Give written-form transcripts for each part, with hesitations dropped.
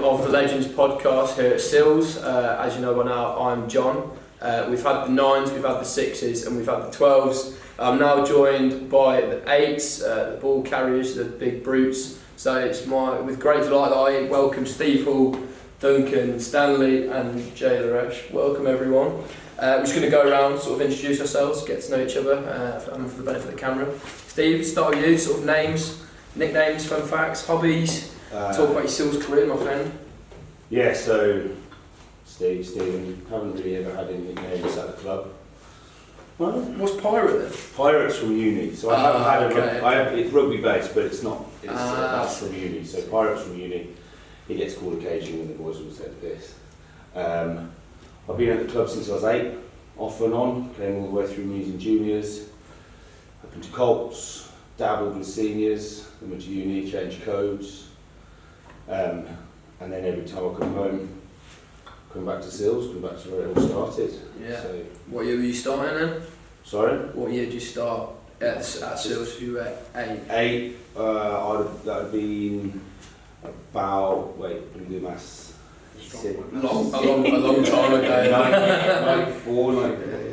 of the Legends Podcast here at Sils. As you know by now, I'm John. We've had the 9s, we've had the 6s and we've had the 12s. I'm now joined by the 8s, the ball carriers, the big brutes. So it's with great delight that I welcome Steve Hall, Duncan, Stanley and Jay Laresh. Welcome everyone. We're just going to go around, sort of introduce ourselves, get to know each other and for the benefit of the camera. Steve, start with you, sort of names, nicknames, fun facts, hobbies. Talk about your Sils career, my friend. Yeah, so Stephen, haven't really ever had any nicknames at the club. Well, what's Pirate then? Pirate's from uni, so I haven't had it's rugby based, but it's not. That's from uni. So Pirate's from uni. He gets called occasionally when the boys will say this. I've been at the club since I was 8, off and on. Came all the way through Mews and juniors. Up into Colts, dabbled with seniors. Then went to uni, changed codes. And then every time I come back to Sils, come back to where it all started. Yeah. So, what year were you starting then? sorry? What year did you start at Sils? You were 8? 8, that would have been about, let me do maths. A long time ago. 94,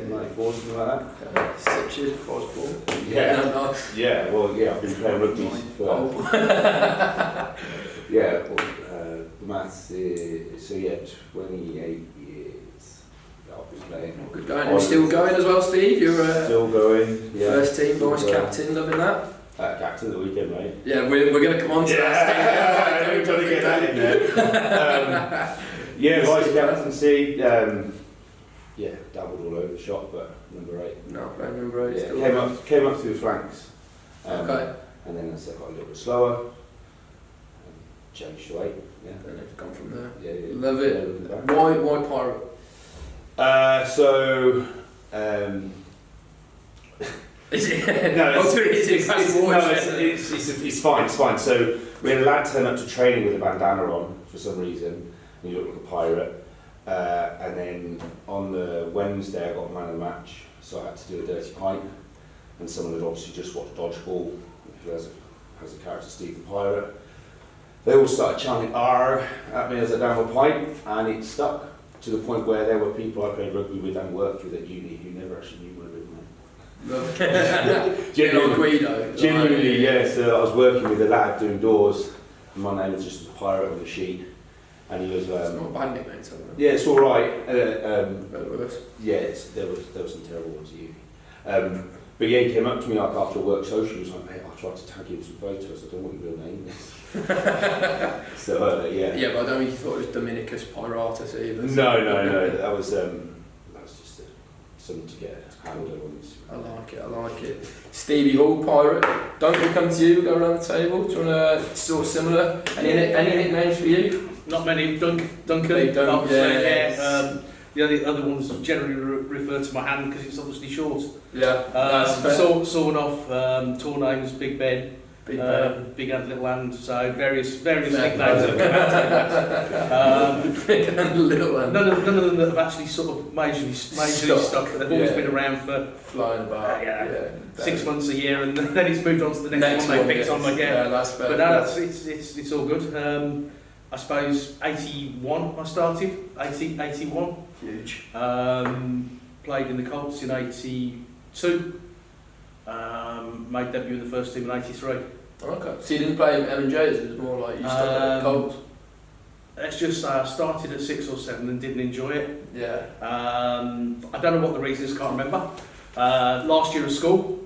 94, something like that. 6 years before I was born. Yeah. Yeah, well, yeah, I've been playing rugby for... Yeah, well, the maths is, so yeah, 28 years I've been playing. Good going. Are you still going as well, Steve? You're still going, yeah. First team, vice captain, loving that? Captain of the weekend, mate. Yeah, we're going to come on to that, Steve. We've got to get that in there. Yeah, vice captaincy, yeah, dabbled all over the shop, but number 8. No, playing number 8 Yeah, still. came up through the flanks. Okay. And then I got a little bit slower. Changed to 8, yeah. And it's gone from there. Yeah. Love it. Why Pirate? Is it? No, it's it's fine. So we had a lad turn up to training with a bandana on for some reason. And he looked like a pirate. And then on the Wednesday I got man of the match, so I had to do a dirty pint. And someone had obviously just watched Dodgeball, who has a character, Steve the Pirate. They all started chanting "R" at me as I down a pint, and it stuck to the point where there were people I played rugby with and worked with at uni who never actually knew my real name. Genuinely, yeah. So I was working with a lad doing doors, and my name was just a pirate on the sheet, and he was. It's not a bad nickname, so. Yeah, it's all right. Yeah, there was some terrible ones at uni. But yeah, he came up to me like after work social. He was like, "Mate, I tried to tag you with some photos. I don't want your real name." So yeah. Yeah, but I don't think you thought it was Dominicus Piratus either. No. That was just something to get a handle on. I like it. Stevie Hall, Pirate. Don't we come to you? We'll go around the table. Do you want to sort of similar? Any nicknames for you? Not many. Duncan. Yeah. The other ones generally refer to my hand because it's obviously short. Yeah. Sawn off. Tour names: Big Ben. Big hand, little hand. So various nicknames have come out. Big hand, little hand. None of them that have actually sort of majorly stuck. But they've always been around for flying about. 6 months a year, and then it's moved on to the next one. They picked on again. Yeah, that's fair. But no, it's all good. I suppose 81 I started, 81. Huge. Played in the Colts in 82. Made debut in the first team in 83. Okay. So you didn't play M&J's, it was more like you started at Colts? Let's just say I started at 6 or 7 and didn't enjoy it. Yeah. I don't know what the reason is, can't remember. Last year at school,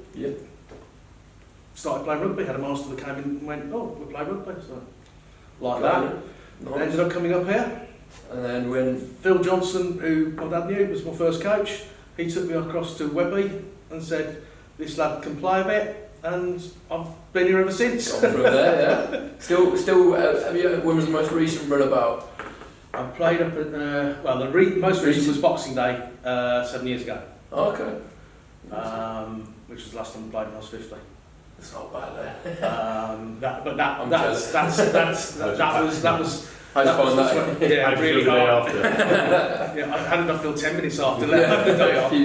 started playing rugby, had a master that came in and went, "Oh, we'll play rugby." So, like that. Nice. Ended up coming up here. And then when Phil Johnson, who my dad knew, was my first coach, he took me across to Webby and said, "This lad can play a bit," and I've been here ever since. Gone from there, yeah. Still. Have you? When was the most recent run about? I played up at the most recent was Boxing Day 7 years ago. Okay. Which was the last time I played when I was 50. It's not bad there. That was. How'd you find that? Yeah, really hard. Yeah, I had enough till 10 minutes after that. The day after.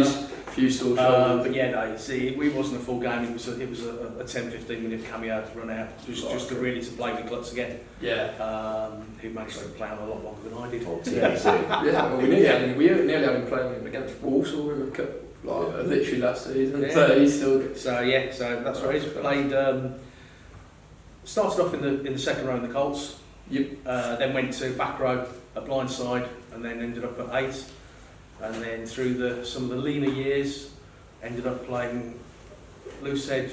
Few sore shoulders. But yeah, no, see, it wasn't a full game. It was a 10-15 minute cameo to run out, just to really to play with Glutz again. Yeah. Who managed to play on a lot longer than I did. Yeah, well, we nearly had him playing against Walsall in the cup, literally last season. Yeah. So he's still. So that's right. He's played. Started off in the second row in the Colts. Yep. Then went to back row at Blindside, and then ended up at 8. And then through some of the leaner years, ended up playing loose head,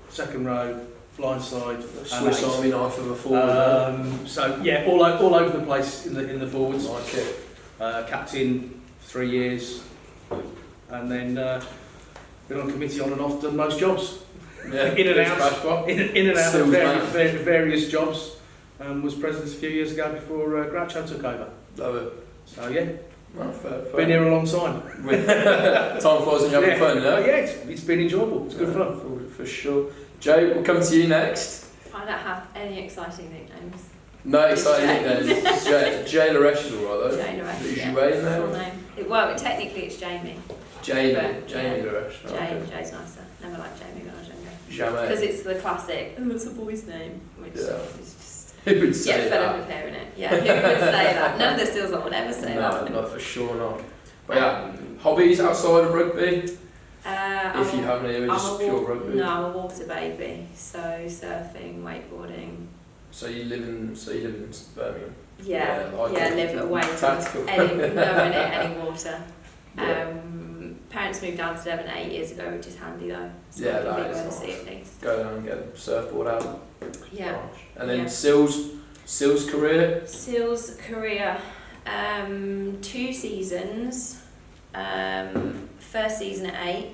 second row, blindside, Swiss Army knife of a forward. So yeah, all over the place in the forwards. Like it. Captain 3 years, and then been on committee on and off, done most jobs. Yeah. in and out of various jobs. Was president a few years ago before Groucho took over. Love it. So yeah. Well, fair. Been here a long time. Time flies and you're having fun, yeah? Yeah, it's been enjoyable. It's good fun. For sure. Jay, we'll come to you next. I don't have any exciting nicknames. No exciting nicknames. Jay Laresh is alright though. Jay Laresh, Is yeah. you in there? Full name. Well, technically it's Jamie. Jamie Yeah. Laresh. Jay's nicer. Never liked Jamie when I was younger. Jamais. Because it's the classic, oh, it's a boy's name, which is just... Who would say fed up with hearing it. Yeah, who would say that? None of the Sils would ever say that. No, for sure not. But yeah, hobbies outside of rugby? If you have any, just pure rugby. No, I'm a water baby. So surfing, wakeboarding. So you live in Birmingham? Yeah, like live away from any water. Parents moved down to Devon 8 years ago, which is handy though. So Yeah, I can that be is able to nice. see at least. Go down and get the surfboard out. Yeah. Gosh. And then Yeah. Sils career? Sils career, 2 seasons. First season at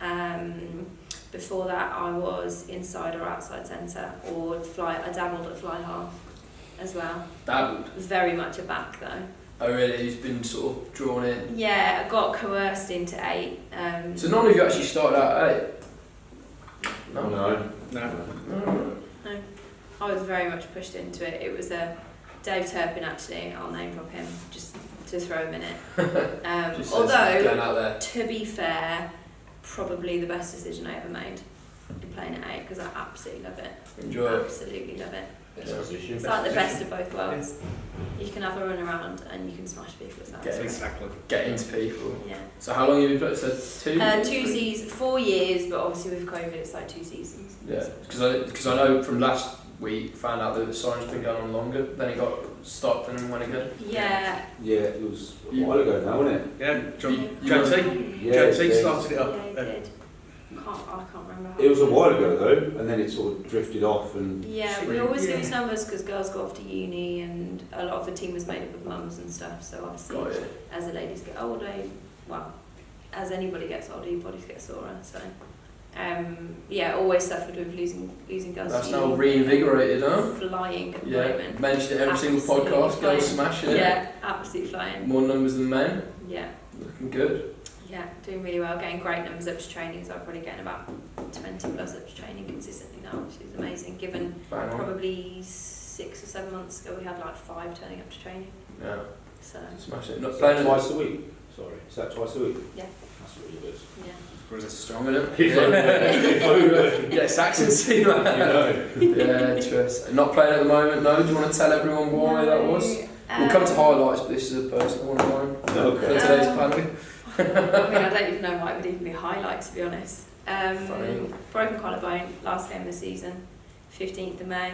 8. Before that, I was inside or outside centre, or I dabbled at fly half as well. Dabbled? Very much a back though. Oh really? He's been sort of drawn in? Yeah, I got coerced into 8. So none of you actually started out at 8? No. No. I was very much pushed into it. It was Dave Turpin actually, I'll name drop him just to throw him in it. Although, to be fair, probably the best decision I ever made in playing at 8 because I absolutely love it. Enjoy it. Absolutely love it. Position. It's like the best of both worlds. You can have a run around and you can smash people as well. Exactly. Get into people. Yeah. So how long have you played? So 2? 2 seasons, 4 years, but obviously with COVID it's like 2 seasons. Yeah, because I know from last week, found out that the sign's been going on longer, then it got stopped and then went again. Yeah. Yeah, it was a while ago now, wasn't it? Yeah, JT. JT started it up. Yeah, he did. I can't remember how. It was a while ago though, and then it sort of drifted off and... Yeah, we always lose numbers because girls go off to uni and a lot of the team was made up of mums and stuff, so obviously as the ladies get older, as anybody gets older, your bodies get sorer, so... always suffered with losing girls. That's now reinvigorated, huh? Flying at the Yeah, moment. mentioned it every single podcast, girls smashing it. Yeah, absolutely flying. More numbers than men. Yeah. Looking good. Yeah, doing really well, getting great numbers up to training, so I'm probably getting about 20 plus up to training consistently now, which is amazing, given probably 6 or 7 months ago we had like 5 turning up to training. Yeah. So. Smashing it. Not playing twice a week? Sorry, is that twice a week? Yeah. That's really good. Yeah. Because it's strong, isn't it? Yeah, Saxon man. Yeah, interesting. Not playing at the moment, no? Do you want to tell everyone why that was? We'll come to highlights, but this is a personal one of mine. Okay. For today's panel. I mean, I don't even know why it would even be a highlight, to be honest. Broken collarbone, last game of the season, 15th of May.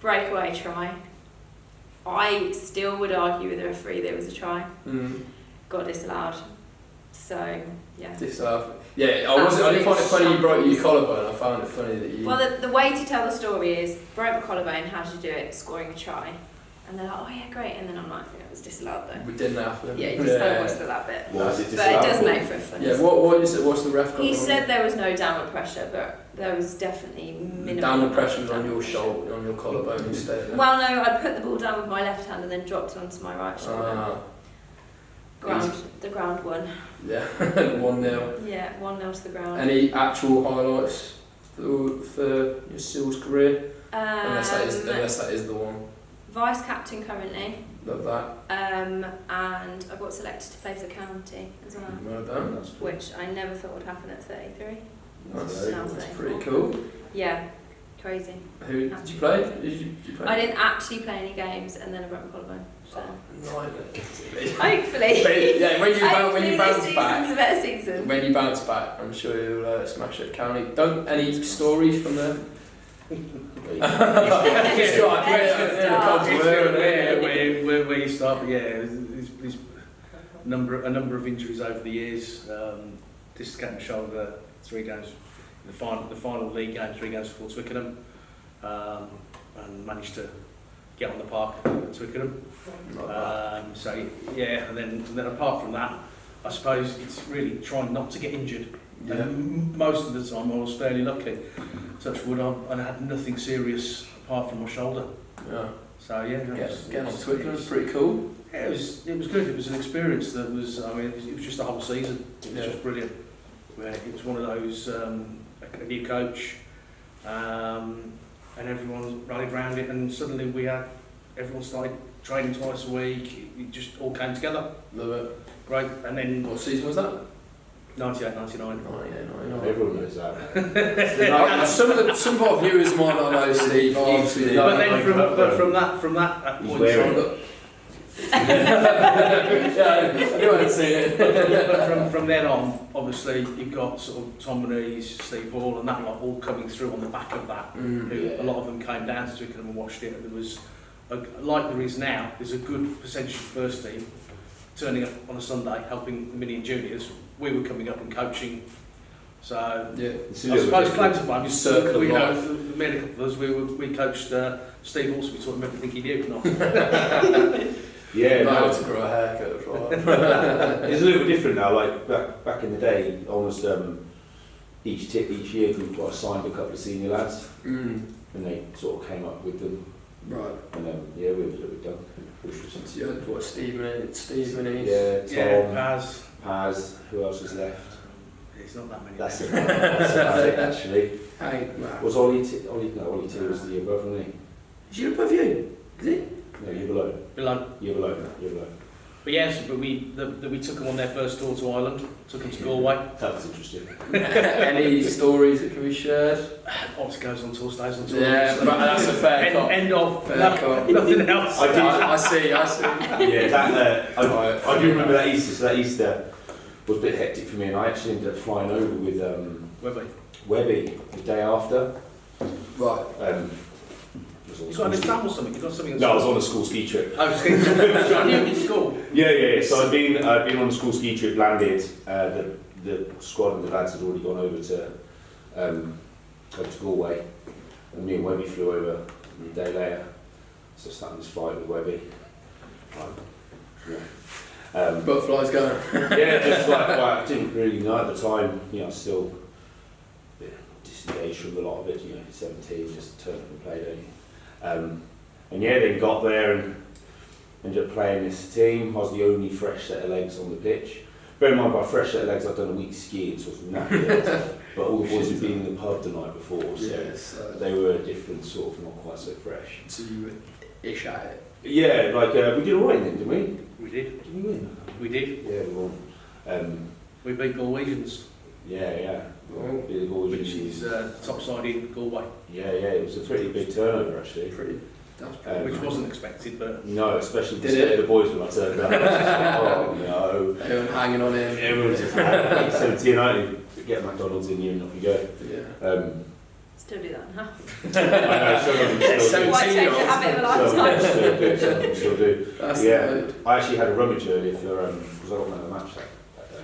Breakaway try. I still would argue with the referee there was a try. Got disallowed. So, yeah. Disallowed. Yeah, I didn't find it funny you broke your collarbone. I found it funny that you... Well, the way to tell the story is, broke my collarbone, how did you do it? Scoring a try. And they're like, oh yeah, great. And then I'm like, yeah, it was disallowed though. It didn't happen. Yeah, you just kind of whisper that bit. Was it But disallowed? it does make for a funny Yeah, what is it? What's the ref got He on? said there was no downward pressure, but there was definitely minimal. Downward pressure was on your shoulder, on your collarbone instead. Well, no, I put the ball down with my left hand and then dropped it onto my right shoulder. The ground won. Yeah, 1-0. Yeah, 1-0 to the ground. Any actual highlights for your Sils career? Unless that is the one. vice captain currently. Love that. And I got selected to play for the county as well, Well done. which I never thought would happen at 33. That's pretty cool. Yeah, crazy. Who did you play? Did you play? I didn't actually play any games, and then I broke my collarbone. So Hopefully. hopefully, Yeah, when you bounce this back. season's a better season. When you bounce back, I'm sure you'll smash it, County. Don't any stories from there? Where you start, but yeah, there's a number of injuries over the years. Dislocated shoulder, 3 games. The final league game, 3 games before Twickenham, and managed to get on the park at Twickenham. So yeah, and then apart from that, I suppose it's really trying not to get injured. Yeah. And most of the time I was fairly lucky. Touch wood, I had nothing serious apart from my shoulder. Yeah. So yeah, Getting on Twickenham was pretty cool. Yeah, it was good. It was an experience that was. I mean, it was just the whole season. It was just brilliant. It was one of those a new coach, and everyone rallied around it, and suddenly everyone started training twice a week. It just all came together. Love it. Great. And then What season was that? 98, 99. Everyone knows that. Some of our viewers might not know Steve. Obviously, But then from that He's point wearing on, it. yeah, I knew I'd seen it. but from then on, obviously you've got sort of Tom Manise, Steve Hall, and that lot all coming through on the back of that. Yeah. A lot of them came down to Twickenham and watched it. And there was, like there is now, there's a good percentage of the first team turning up on a Sunday, helping the mini and juniors. We were coming up and coaching. So Yeah. I suppose claim to fame is Circle of we life. me and a couple of us, we coached Steve Hall, so we taught him everything he knew. Not Yeah, Not how no, to grow a haircut. Right. it's a little bit different now. Like back in the day, almost each year group got assigned a couple of senior lads, and they sort of came up with them. Right. And yeah, we were a little bit done. So you had what, Steve Manise? Yeah, Tom, Paz. Paz. Who else was left? It's not that many. That's about it actually. Hey, wow. Was Ollie T? Ollie T was the year above, wasn't he? Is you above you? Is it? No, year below. Below. Year below. But yes, but we took them on their first tour to Ireland. Took them to Galway. That was interesting. Any stories that can be shared? Ox goes on tour, stays on tour. Yeah, but that's a fair cop. End of. Fair cop. Nothing else. I see. Yeah, that I do remember that Easter. So that Easter was a bit hectic for me, and I actually ended up flying over with Webby the day after. Right. You got an exam or something? You got something? No, I was on a school ski trip. I was thinking. I knew in school. Yeah. So I'd been on a school ski trip, landed. The squad and the lads had already gone over to Galway, and me and Webby flew over the day later. So I started this fight with Webby. Butterflies going. Yeah, just like I didn't really know at the time. You know, I was still a bit disengaged from a lot of it. You know, 17, just turn up and play, don't you? And yeah, then got there and ended up playing this team. I was the only fresh set of legs on the pitch. Bear in mind, by fresh set of legs, I'd done a week skiing, so I was knackered. But all the boys had been in the pub the night before, so they were a different sort of, not quite so fresh. So you were ish at it. Yeah, like we did alright then, didn't we? We did. Did we win? We did. Yeah, we won. We beat Galwegians. Yeah. Oh, Which is top side in Galway. Yeah, it was a pretty big turnover actually. That's pretty Which wasn't expected, but no, especially to Did stay it? the boys when I turned up. Oh no. Everyone hanging on him. Everyone was just 17, 18, get McDonald's in you and off you go. Yeah. Still do that, huh? I know, some of them still do. Quite change the habit of a lifetime. Some of them still do. That's Yeah. good. I actually had a rummage earlier for because I got another match that day,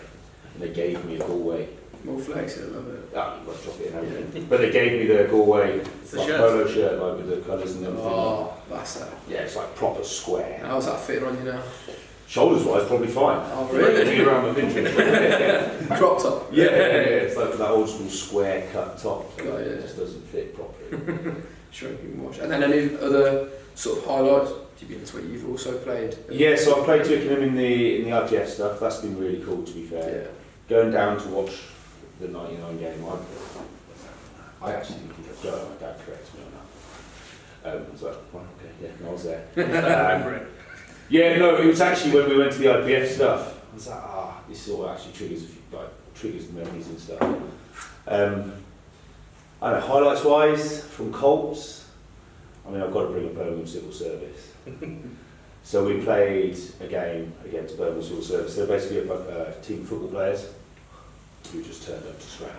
and they gave me a Galway. More flex, I love it. Ah, you've got to drop it in everything. But they gave me the Galway the like, shirt. polo shirt, like with the colours and everything. Oh, that's that. Yeah, it's like proper square. How's that fitting on you now? Shoulders wise, probably fine. Oh, Like, really? they're around my Pinterest. Crop top? Yeah, it's like that old school square cut top. So Oh, yeah. It just doesn't fit properly. Shrinking wash. And then any other sort of highlights? You've been to where you've also played? Yeah, so I played Twickenham in the IPF stuff. That's been really cool, to be fair. Yeah. Going down to watch the 99 game, I actually think he could go. My dad corrects me on I was like, well, okay, yeah, no, I was there. I remember it. Yeah, no, it was actually when we went to the IPF stuff. I was like, this all actually triggers memories and stuff. I don't know, highlights wise from Colts. I mean, I've got to bring up Birmingham Civil Service. So we played a game against Birmingham Civil Service. They're basically a team of football players who just turned up to scrap.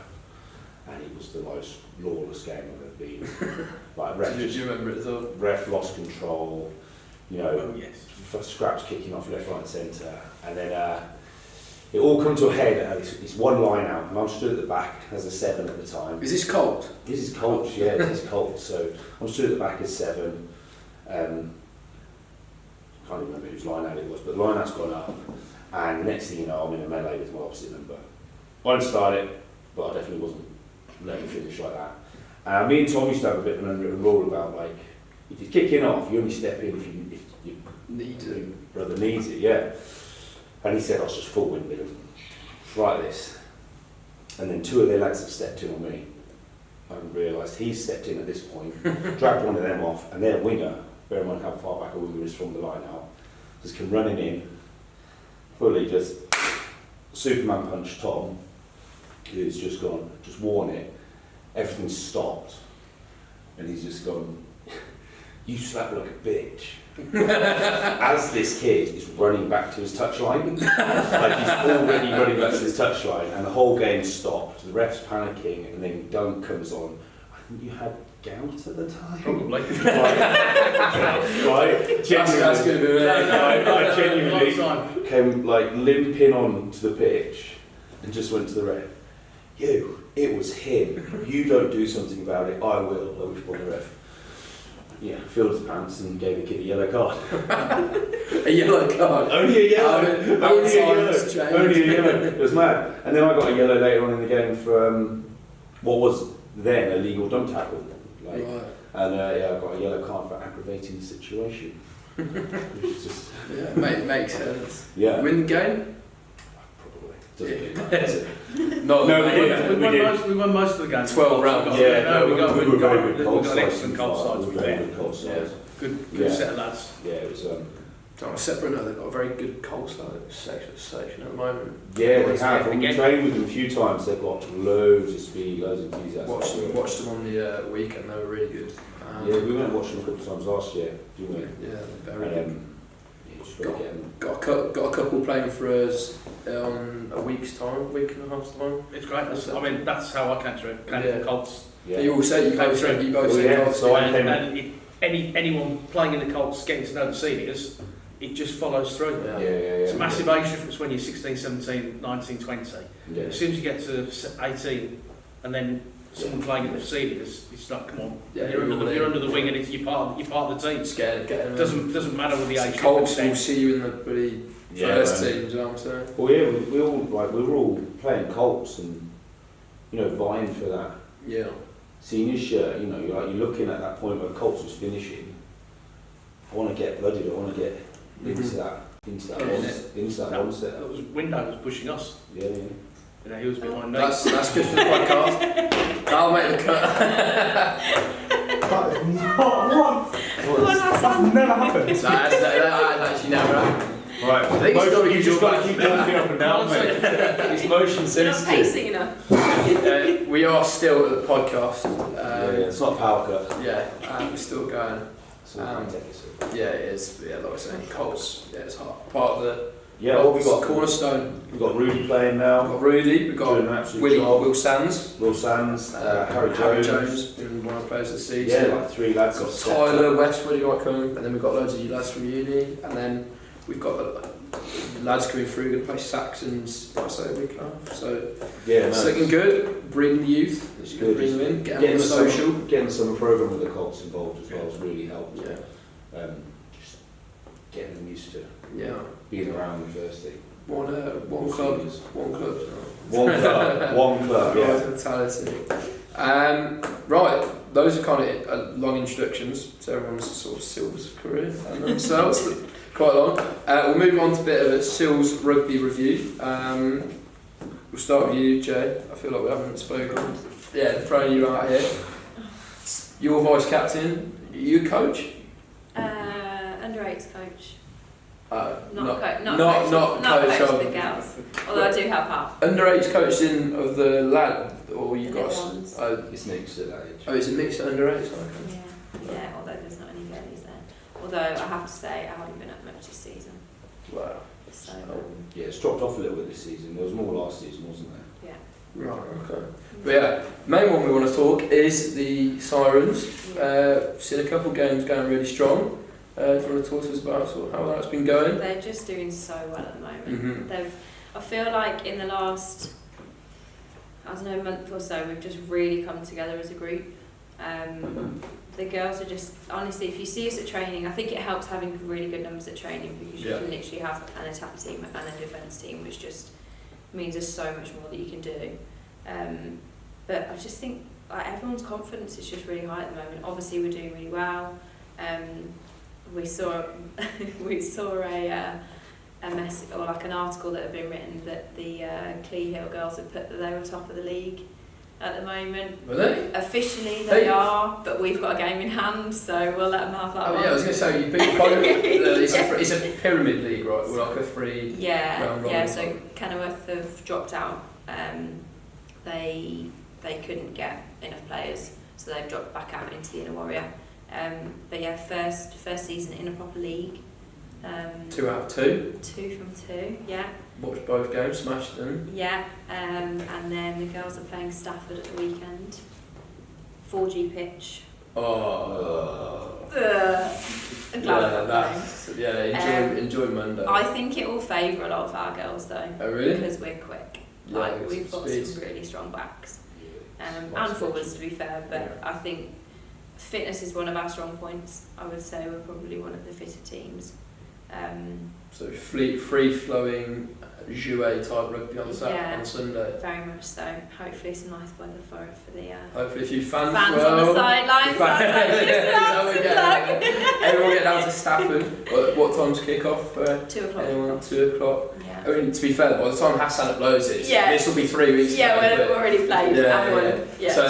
And it was the most lawless game I've ever been. Like ref, Do you remember it as well? Ref lost control, you know, Oh, yes. scraps kicking off left, right and centre. And then it all come to a head at it's one line out. And I'm stood at the back as a 7 at the time. Is this cold? This is Colts, yeah, this is Colts. So I'm stood at the back as 7. I can't remember whose line out it was, but the line out's gone up. And the next thing you know, I'm in a melee with my opposite number. I didn't start it, but I definitely wasn't letting finish like that. And me and Tom used to have a bit of an unwritten rule about, like, if you're kicking off, you only step in if your brother needs it, yeah. And he said I was just full wind with him, like this. And then 2 of their lads have stepped in on me. I realised he's stepped in at this point, dragged one of them off, and their winger, bear in mind how far back a winger is from the line out, just come running in, fully just Superman punch Tom, who's just gone, just worn it, everything's stopped, and he's just gone, you slap like a bitch. As this kid is running back to his touchline, like he's already running back to his touchline, and the whole game stopped. The ref's panicking, and then Dunk comes on. I think you had gout at the time. Probably. Right? Genuinely, That's going to be really I genuinely came like limping on to the pitch, and just went to the ref. It was him. You don't do something about it, I will. I wish upon the ref. Yeah, filled his pants and gave the kid a yellow card. A yellow card? Only a yellow. Only a yellow. It was mad. And then I got a yellow later on in the game for what was then a legal dunk tackle. Like, Right. And I got a yellow card for aggravating the situation. Which is just Makes sense. yeah. Win the game? Probably. Doesn't really matter, does it? No, No, we did. We won most of the games. 12 rounds. Yeah, we got we were very good we Colts got sides. excellent Colts sides. We We were very were good Colts sides. good Yeah. set of lads. Yeah, it was. On a separate note, they've got a very good Colts section at the moment. Yeah, they Always have. again. We trained with them a few times. They've got loads of speed, loads of enthusiasm. Watched them on the weekend, they were really good. Yeah, we went and watched them a couple of times last year, didn't we? Yeah, very And, good. yeah, just really get them. Got a couple playing for us on a week and a half's time. It's great. That's how I came through. Came Yeah. from Colts. Yeah. You all said you both said Yeah, Colts. so I And came. anyone playing in the Colts getting to know the seniors, it just follows through. Yeah. It's a massive age difference when you're 16, 17, 19, 20. Yeah. As soon as you get to 18 and then someone playing in the seniors, it's like, come on, Yeah, you're under the wing and you're part of the team. Scared, getting It doesn't matter with the age Colts will difference. see you in the bloody first team, do you know what I'm saying? Well, yeah, we were all playing Colts and vying for that Yeah. senior shirt. You're looking at that point where Colts was finishing. I want to get blooded. I want to get into that one set. That was window was pushing us. Yeah. He was behind me. That's good for the podcast. That'll make the cut. That's never happened. That actually never happened. Right. I think You just got to keep walking up and down, mate. It's motion You're not sensitive. pacing enough. We are still at the podcast. It's not a power cut. Yeah, we're still going. So we can take it. Yeah, it is. But yeah, like I was saying, Colts. Yeah, it's hard. Part of the Yeah, well, we got cornerstone. We've got Rudy playing We've now. got Rudy. We've Doing an got absolute job. Will Sands. Will Sands, Harry Jones. been one of the players of the season. Yeah, like 3 lads. We've got Tyler Westwood who might come, and then we've got loads of you lads from uni, and then we've got the lads coming through going to play Saxons, I'd say, a week and a half. So Yeah, it's no. looking good. Bring the youth. It's good. Bring them in. Get them on the some- social. Getting some program with the Colts involved as well has really helped. Yeah. Just getting them used to Yeah. being around the first team. One club. One club. One club. One club. Yeah. Mentality. Right, those are kind of long introductions to everyone's sort of Sils career and themselves. Quite long. We'll move on to a bit of a Sils rugby review. We'll start with you, Jay. I feel like we haven't spoken. Yeah, throwing you out here. You're vice captain. You coach? Under 8s coach. Not coach coach of the girls. Although I do help out. Under 8s coaching of the lad, or you The got? little ones. It's mixed at that age. Oh, is it mixed under 8s? Okay. Yeah, although there's not any girlies there. Although I have to say I haven't been at much this season. Wow. So Yeah, it's dropped off a little bit this season. There was more last season, wasn't there? yeah. Right. Okay. But yeah, main one we want to talk is the Sirens. Seen a couple of games going really strong. Do you want to talk to us about sort of how that's been going? They're just doing so well at the moment. Mhm. I feel like in the last, I don't know, month or so, we've just really come together as a group. The girls are just, honestly, if you see us at training, I think it helps having really good numbers at training, because you can literally have an attack team and a defence team, which just means there's so much more that you can do. But I just think like everyone's confidence is just really high at the moment. Obviously we're doing really well. We saw a mess, or like an article that had been written that the Clee Hill girls had put that they were top of the league at the moment. Were they? Officially they are, but we've got a game in hand, so we'll let them have that one. Yeah, I was going to say, you beat both. It's a pyramid league, right? We're like a 3 round robin. So Kenilworth have dropped out. They couldn't get enough players, so they've dropped back out into the Inner Warrior. But yeah, first season in a proper league. 2 out of 2. 2 from 2, yeah. Watched both games, smashed them. Yeah, and then the girls are playing Stafford at the weekend. 4G pitch. I'm glad enjoy Monday. I think it will favour a lot of our girls though. Oh really? Because we're quick. Yeah, Like we've got speed. some really strong backs. And forwards to be fair, but I think fitness is one of our strong points. I would say we're probably one of the fitter teams. So free-flowing jouet type rugby on Sunday. Very much so. Hopefully some nice weather for the Hopefully a few fans on well. the sidelines. Everyone get down to Stafford. What time's kick-off? 2 o'clock. Anyone? 2 o'clock. Yeah. I mean, to be fair, by the time Hassan uploads it, this will be 3 weeks. Yeah, we've already played. So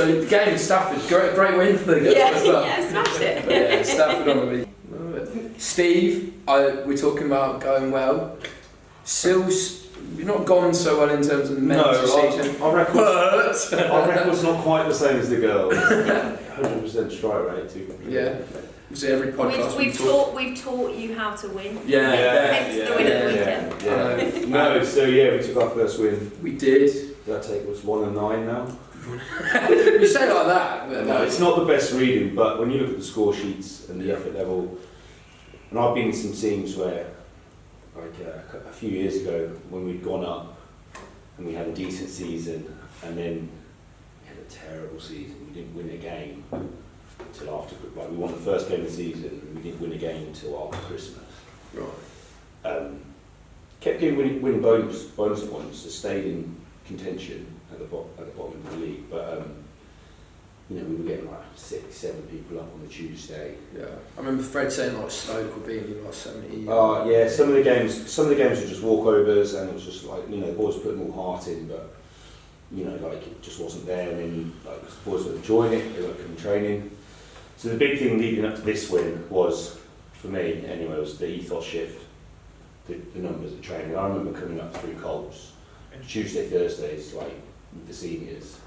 the game in Stafford, great win for the girls as well. Yeah, smashed it. Yeah, Stafford on the week. Steve, we're talking about going well. Sils, you've not gone so well in terms of men's season. Our record's not quite the same as the girls. 100% strike rate too. Yeah. So every podcast we've taught you how to win. Hence the win of the weekend. We took our first win. We did. Did that take us 1-9 now? You say it like that. But no, it's not the best reading, but when you look at the score sheets and the effort level, and I've been in some teams where, like a few years ago, when we'd gone up and we had a decent season, and then we had a terrible season. We didn't win a game until after. Like we won the first game of the season, and we didn't win a game until after Christmas. Right. Kept getting winning bonus points, so stayed in contention at the bottom of the league, but. We were getting like 6-7 people up on the Tuesday. Yeah, I remember Fred saying like Stoke were beating you like 70. Yeah, some of the games were just walkovers, and it was just like the boys were putting more heart in, but it just wasn't there. And then like the boys weren't enjoying it, they weren't coming training. So the big thing leading up to this win was, for me anyway, was the ethos shift, the numbers of training. I remember coming up through Colts, Tuesday, Thursdays, like with the seniors,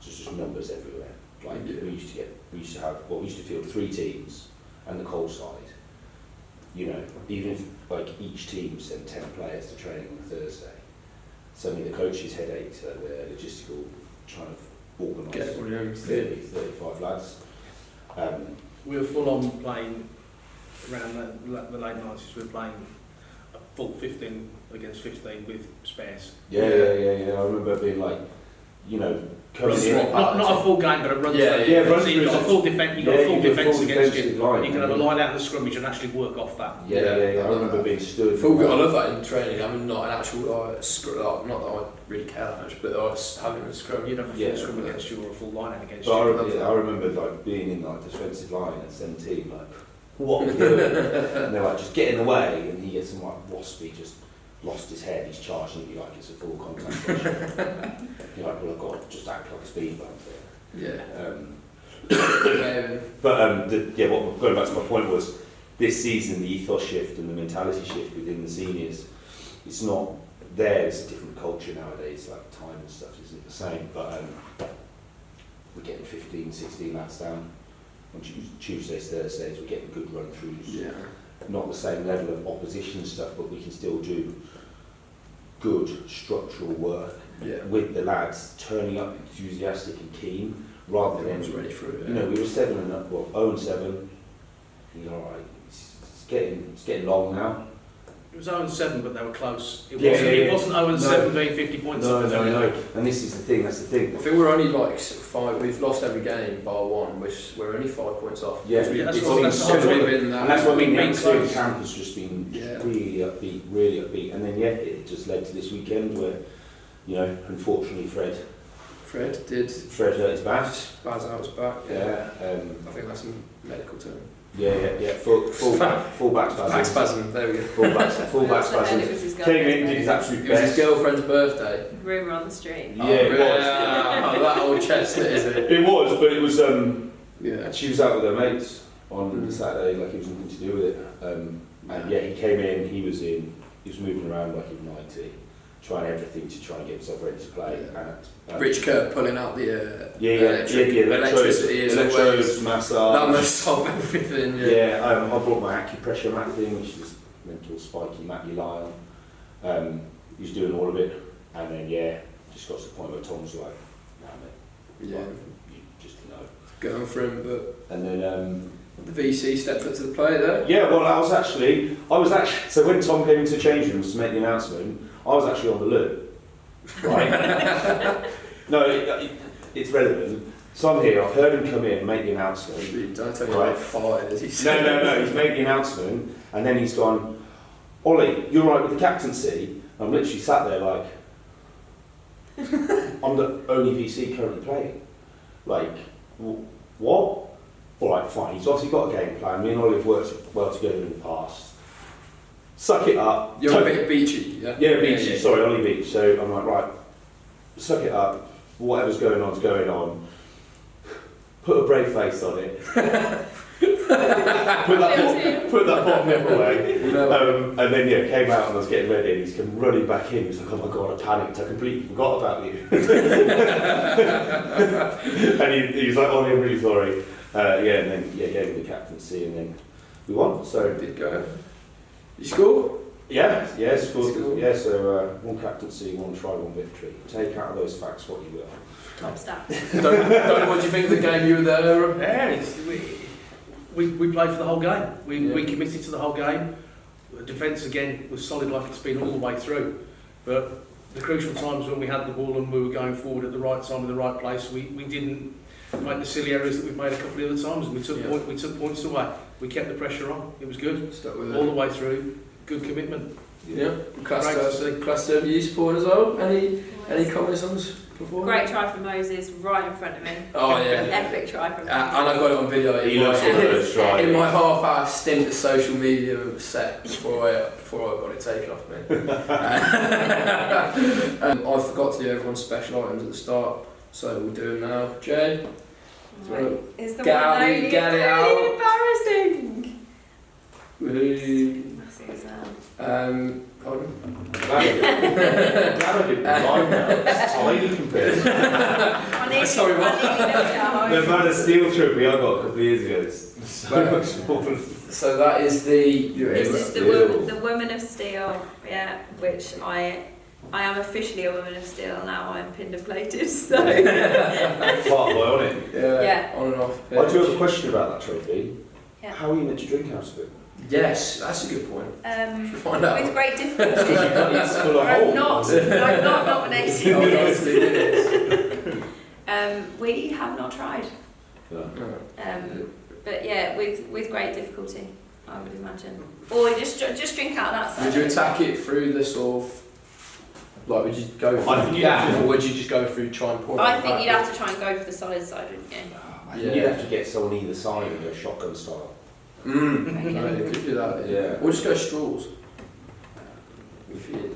just numbers everywhere. Like we used to field 3 teams and the coal side. Even if like each team sent 10 players to training on a Thursday, suddenly the coach's headaches are the logistical trying to organise 30-35 lads. We were full on playing around the late 90s. We were playing a full 15 against 15 with spares. Yeah. I remember being like, coming in. Not a full game, but a run through. Run so you've got a full defence. You've got a full defence against you. Line, you can have a line out in the scrummage and actually work off that. Yeah. I remember being stood. I love that in training. I mean, not an actual not that I really care that much, but I was having a scrum. You'd have a full scrum against you or a full line out against you. I remember like being in like defensive line at 17, like what are we doing? And they're like, just get in the way, and he gets some like waspy just. Lost his head, he's charging you like it's a full contact session. You're like, well, I've got to just act like a speed bump there. Yeah. But going back to my point was, this season the ethos shift and the mentality shift within the seniors, it's not there. It's a different culture nowadays. Like time and stuff isn't the same. But we're getting 15, 16 lads down on Tuesdays, Thursdays. We're getting good run throughs. Yeah. Not the same level of opposition stuff, but we can still do good structural work with the lads turning up enthusiastic and keen, rather than ready for it. we were 0-7. You know, right, it's getting long now. It was 0-7, but they were close. It wasn't 0-7 being 50 points up. No. And this is the thing. That's the thing. I think we're only like 5. We've lost every game bar 1, which we're only 5 points off. Yeah, that's what I mean. The atmosphere close. in camp has just been really upbeat. And then it just led to this weekend where, unfortunately Fred hurt his back. Spaz out his back. Yeah. I think that's a medical term. Yeah. Full back spasm. Back spasm. There we go. Full back spasm. Came in, did his absolute It was his best. girlfriend's birthday. Rumour on the street. Yeah, it was. That old chestnut, is it? It was, but it was. Yeah. She was out with her mates on Saturday, like it was nothing to do with it. And he came in. He was moving around like he was 90, trying everything to try and get himself ready to play. And, Rich Kerr pulling out the electrodes, massage. That must solve everything. I brought my acupressure mat thing, which is mental spiky mat you lie on. He was doing all of it, and then just got to the point where Tom was like, "Nah, mate, you just know." Going for him, but and then the VC stepped up to the plate there. Yeah, well, I was actually. So when Tom came into the change rooms to make the announcement, I was actually on the loo. Right. No, it's relevant. So I'm here. I've heard him come in and make the announcement. Don't tell me right. Fired, as he said. No. He's made the announcement, and then he's gone, "Ollie, you're right with the captaincy." I'm literally sat there like, I'm the only VC currently playing. Like, what? All right, fine. He's obviously got a game plan. Me and Ollie have worked well together in the past. Suck it up. You're a bit beachy, yeah? Yeah, beachy. Yeah. Sorry, Ollie Beach. So I'm like, right, suck it up. Whatever's going on is going on. Put a brave face on it. put that bottom lip away. And then came out and I was getting ready and he's come running back in. He's like, "Oh my god, I panicked. I completely forgot about you." And he's like, "Oh, I'm really sorry." And then gave me the captaincy and then we won. So did go. You score? Yeah, scored. Yeah, so one captaincy, one try, one victory. Take out of those facts what you will. Top stats. Don't what do you think of the game you were there? Yeah, we played for the whole game. We committed to the whole game. The defence again was solid like it's been all the way through. But the crucial times when we had the ball and we were going forward at the right time in the right place, we didn't make the silly errors that we've made a couple of other times. And we took points away. We kept the pressure on. It was good. Stuck with all the way through. Good commitment. Yeah. Class term you support as well. Any comments on this performance? Great try from Moses right in front of me. Oh yeah. Epic try from Moses. And I got it on video. In my half-hour stint at social media set before I got it taken off me. I forgot to do everyone's special items at the start, so we'll do them now. Jay, is the get one it out. Embarrassing. Pardon? Tiny compared. Sorry, what? The amount of steel trophy I got a couple of years ago is so much smaller. So that is the... This is the Woman of Steel, which I am officially a Woman of Steel now. I'm pinned and plated, so... Part boy on it. Yeah. On and off. I do have a question about that trophy. Yeah. How are you meant to drink out of it? Yes, that's a good point. Should find out. With great difficulty. It's full of holes. I'm not nominating we have not tried. But yeah, with great difficulty, I would imagine. Or just drink out of that side. Would you attack it through the sort of... Like, would you go for or would you just go through try and pour it I think you'd have to try and go for the solid side, wouldn't you? I think you'd have to get someone either side and go shotgun style. You could do that, yeah. Or just go straws.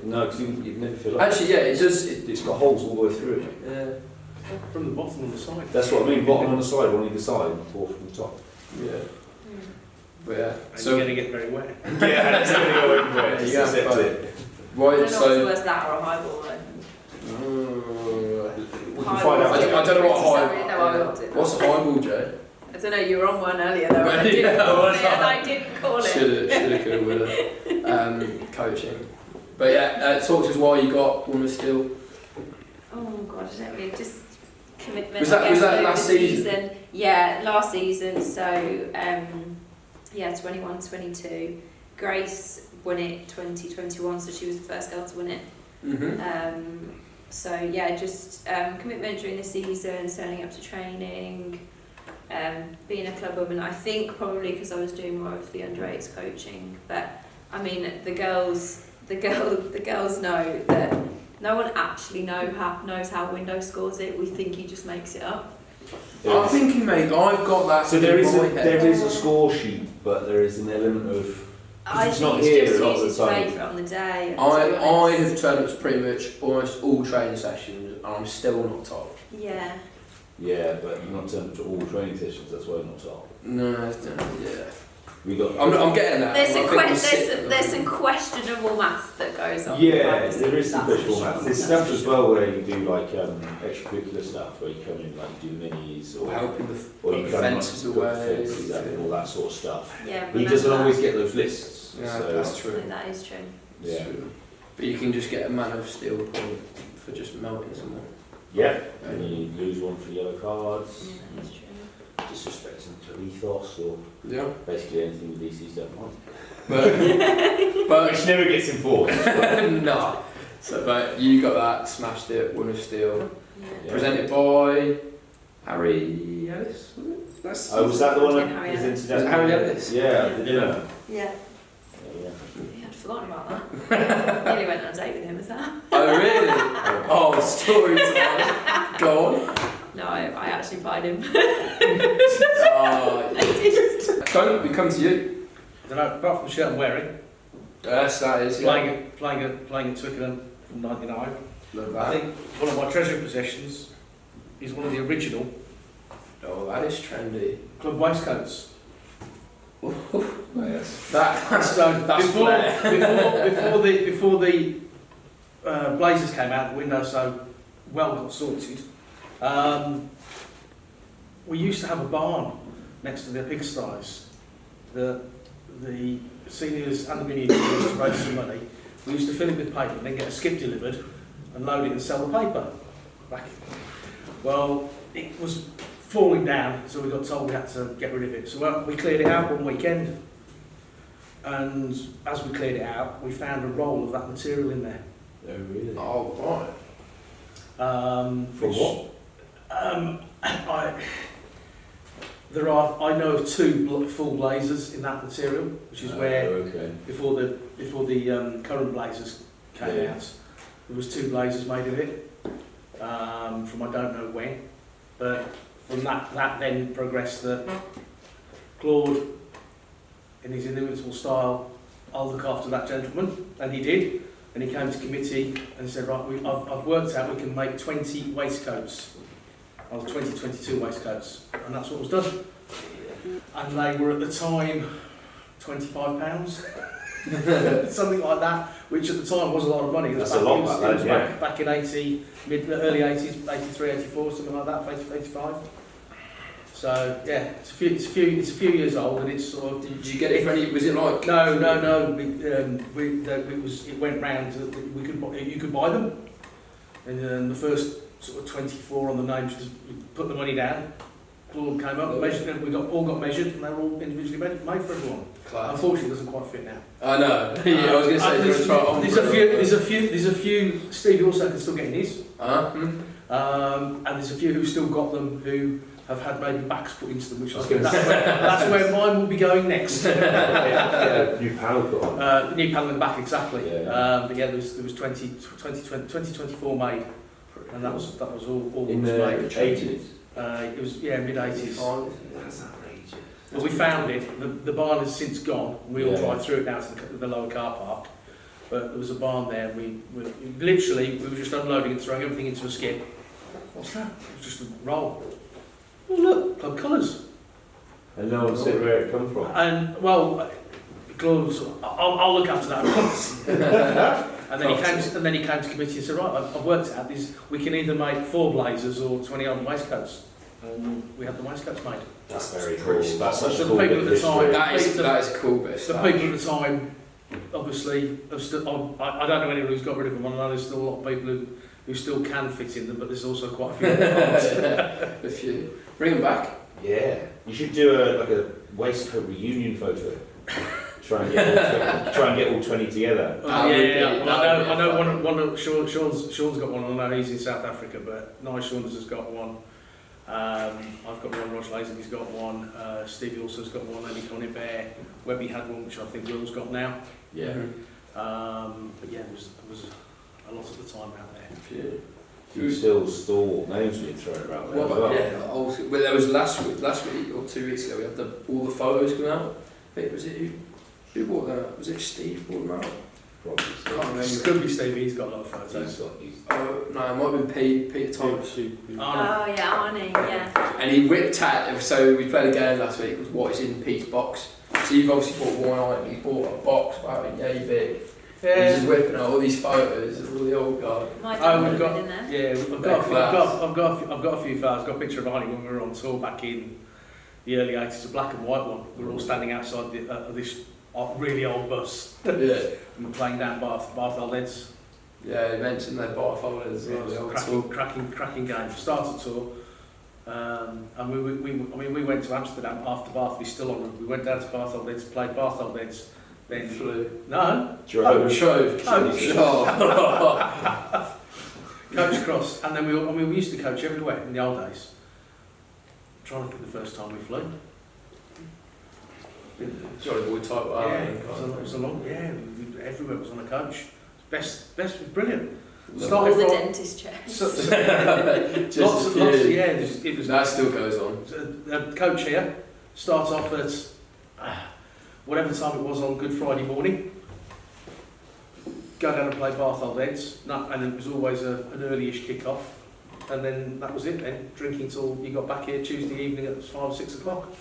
No, because you'd never feel like actually, yeah, it does. It's got holes all the way through it. Yeah. From the bottom on the side. That's what I mean, bottom on the side, one either side, or from the top. Yeah. But yeah. And So you're going to get very wet. Yeah, and it's going to go everywhere. Yeah, Just you accept have it. I right. don't know what's So worse, that or a highball. We can find out. I don't know what Sorry, high. no, I will do that. What's a highball, Joe? I don't know, you were on one earlier though, and I didn't Yeah, call well, it, and I didn't call it. Should have, could have, coaching. But yeah, talk to us why you got Woman Steel. Oh god, I don't really, just commitment. Was that- I guess, was that over last the season? Yeah, last season, so 21-22. Grace won it 2021, so she was the first girl to win it. Mm-hmm. So yeah, just commitment during the season, turning up to training, being a club woman. I think probably because I was doing more of the under-8s coaching, but I mean the girls know that no one actually knows how Windows scores it. We think he just makes it up. Yeah. I'm thinking, mate, I've got that. So there in is my a head. score sheet, but there is an element of. I it's think not it's here just a lot of who's his the time. favourite on the day. and to be I honest- have turned up to pretty much almost all training sessions, and I'm still not top. Yeah. Yeah, but you're not turned to all training sessions. That's why you're not top. No, yeah. We got. I'm getting that. There's I some think we're sitting at the there's some moment. questionable maths that goes on. Yeah, behind the there is some scenes, that's visual for maths. sure. There's That's stuff for as sure. well where you do like extracurricular stuff, where you come in like you do minis Or helping or the you come fences in, like, away. fences up and all that sort of stuff. Yeah, But he doesn't remember always that. get those lists. Yeah, so, that's true. No, that is true. yeah. True. But you can just get a man of steel point for just melting someone. Yeah, and you lose one for yellow cards, Yeah, that is true. disrespecting to ethos, or Yeah. basically anything the DCs don't like. But Which never gets enforced. no. So, but you got that, smashed it, won of steel. Yeah. Yeah. Presented by Harry Ellis. Was it? That's Oh, was that the one Yeah, that Harry presented Was it Harry Ellis? Yeah, Yeah. the dinner. Yeah. Yeah. I'd forgotten about that. Nearly went on a date with him, was that? Oh really? Oh, story time. Go on. No, I actually buyed him. Oh, so we come to you. I don't know, apart from the shirt I'm wearing, Yes, that is. playing at Twickenham from '99. Love I that. think one of my treasured possessions is one of the original Oh, that is trendy. club waistcoats. Yes. That's Before the Blazers came out, the window so well got sorted. We used to have a barn next to the pigsties. The seniors and the mini used to raise some money. We used to fill it with paper and then get a skip delivered and load it and sell the paper. Well, it was falling down, so we got told we had to get rid of it. So we cleared it out one weekend, and as we cleared it out, we found a roll of that material in there. Oh, really? Oh, right. For what? I know of two full blazers in that material, which is where okay. before the current blazers came Yeah. out, there was two blazers made of it from I don't know when, but from that then progressed that Claude, in his inimitable style, I'll look after that gentleman, and he did. And he came to committee and said, right, I've worked out we can make 20 waistcoats, or 22 waistcoats, and that's what was done. And they were at the time £25, something like that, which at the time was a lot of money. That's Back a lot in- back it was then, yeah. back in early 80s, 83, 84, something like that, 85. So yeah, it's a few years old, and it's sort of. Did you get it for any? Was it like? No. It went round. You could buy them, and then the first sort of 24 on the names, just put the money down. Claude came up, measured them. We all got measured, and they were all individually made for everyone. Class. Unfortunately, it doesn't quite fit now. I know. Yeah, I was going to say. There's a few. Stevie also can still get in his, and there's a few who still got them who have had maybe backs put into them, which I think that's where mine will be going next. New panel put on. New panel in the back, exactly. Yeah. But yeah, there was 2024 made, and that was all In was the made. 80s. It was mid 80s. That's outrageous. Well, we found it. The barn has since gone. We all Yeah. drive through it now to the lower car park. But there was a barn there. We were just unloading and throwing everything into a skip. what's that? It was just a roll. Oh look, club colours. And no one said where it come from. And well, gloves. I'll look after that. And then he came to committee and said, right, I've worked it out. We can either make 4 blazers or 20 old waistcoats. And we had the waistcoats made. That's very cool. That's such a the cool people bit at of the time. history. That is a cool bit. The people at the time, obviously, have still. I don't know anyone who's got rid of them. I know there's still a lot of people who still can fit in them, but there's also quite a few. A few. Bring them back. Yeah, you should do a waistcoat reunion photo. Try and get all 20 together. Yeah. Well, I know one of Sean's got one. I know he's in South Africa, but Nye Saunders has got one. I've got one. Roger Lazenby's got one. Stevie also's got one. Andy Connie Bear. Webby had one, which I think Will's got now. Yeah. But yeah, there was a lot of the time out there. A few still stalwart names being thrown around there as well. Yeah, also, well, there was last week or 2 weeks ago. We had all the photos coming out. Wait, was it who bought that? Was it Steve bought them out? Probably. Can't remember. It could be Stevie. He's got a lot of photos. Oh no, it might have been Peter Thomas. Oh yeah, Arnie, yeah. And he whipped out. So we played a game last week. Was what is in Pete's box. So you've obviously bought one item. He bought a box about a yay big. Yeah. He's just whipping out all these photos of all the old guys. We've got in there. Yeah, I've got a few photos. I've got a picture of Arnie when we were on tour back in the early 80s, a black and white one. We were all standing outside this really old bus. Yeah. And we're playing down Bath Old Heads. Yeah, he mentioned their bar folders. Yeah, it was a cracking game. Started tour. And we went to Amsterdam after Bath. We went down to Bath Old Heads, played Bath Old Heads. Then flew. No. Drove. Coach cross, and then we used to coach everywhere in the old days. I'm trying to think the first time we flew. Jolly boy type. It was a long. Yeah, everywhere was on a coach. Best, brilliant. All the dentist chairs. Lots of yeah. It was. That still goes on. Coach here starts off at whatever time it was on Good Friday morning. Go down and play Bath Old Heads, and it was always an early-ish kick-off, and then that was it then, drinking till you got back here Tuesday evening at 5 or 6 o'clock.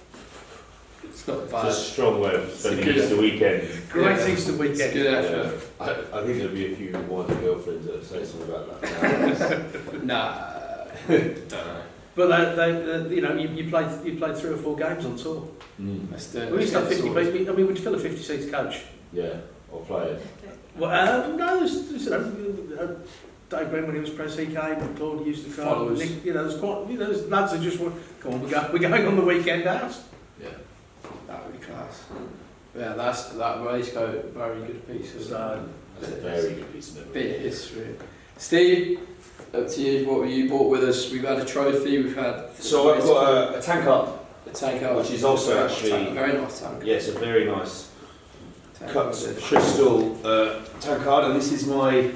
It's not bad. It's a strong way of spending Easter weekend. Great Easter weekend. It's good effort. I think there'll be a few wives and girlfriends that say something about that. Nah, don't know. But you played 3 or 4 games on tour. Let's do it. We used to have 50 places. I mean, we'd fill a 50-seat coach. Yeah, or play it. Well, no, Dave Brennan when he was press, he came. Claude used to come. Followers. Nick, there's quite, there's lads that just want, come on, we're going on the weekend out. Yeah, that would be class. Yeah, that waistcoat, very good piece of. That's a very good piece of bit of history. Steve, up to you. What were you bought with us? We've had a trophy. We've had. So I've got a tank up. A tank up, which is also actually very nice tank. Yeah, it's a very nice tank cut crystal tank card, and this is my.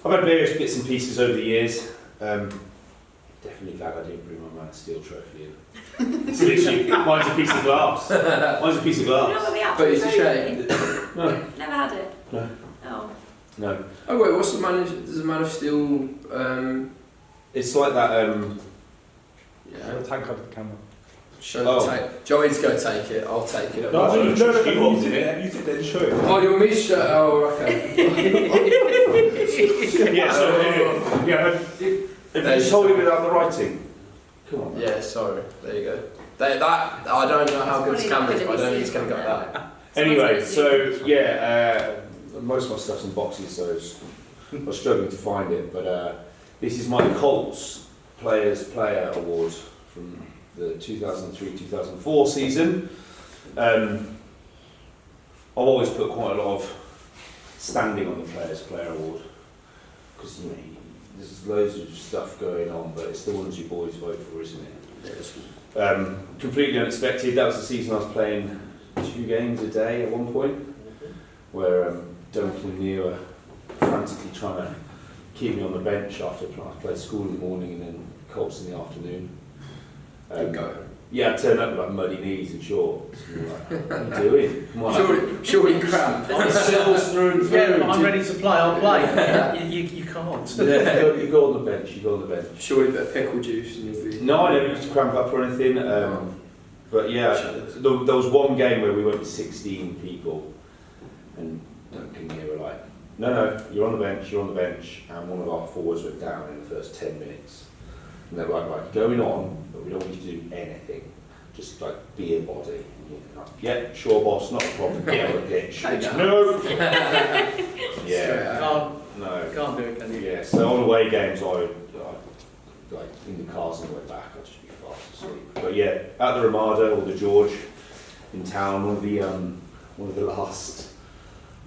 I've had various bits and pieces over the years. Definitely glad I didn't bring my Man of Steel trophy in. It's literally mine's a piece of glass. Mine's a piece of glass. But it's a shame. No. Never had it. No. Oh. No. Oh wait, what's the Man of Steel? It's like that. Yeah, the tank card of the camera. Show the tank. Do you want me to go take it? I'll take it. No, you sit there and show it. Oh, you want me to show? Oh, okay. Yeah. So have you told it without the writing? Come on. Yeah, sorry. There you go. That I don't know how good this camera is, but I don't think it's going to go that. Anyway, so yeah, most of my stuff's in boxes, so I was struggling to find it. But this is my Colts Players Player Award from the 2003-2004 season. I've always put quite a lot of standing on the Players Player Award because there's loads of stuff going on, but it's the ones you boys vote for, isn't it? Completely unexpected. That was the season I was playing 2 games a day at one point, where Duncan and Neil were frantically trying to keep me on the bench after I played school in the morning and then Colts in the afternoon. Good go. Yeah, I turned up with like muddy knees and shorts. And like, what are you doing? Come on, Surely cramp. I'm Sils through and through. Yeah, I'm ready to play, I'll play. you can't. Yeah, you go on the bench, Surely a bit of pickle juice and you'll be... No, I never used to cramp up or anything. But yeah, there was one game where we went with 16 people and Duncan and you were like, no, you're on the bench, and one of our forwards went down in the first 10 minutes. And they were like, right, going on, but we don't want you to do anything. Just like be a body. And you're like, yeah, sure, boss, not a problem. Get on the pitch. No. Yeah. Can't do it, can you? Yeah. So on away games, I like in the cars on the way back, I'd just be fast asleep. But yeah, at the Ramada or the George in town, one of the last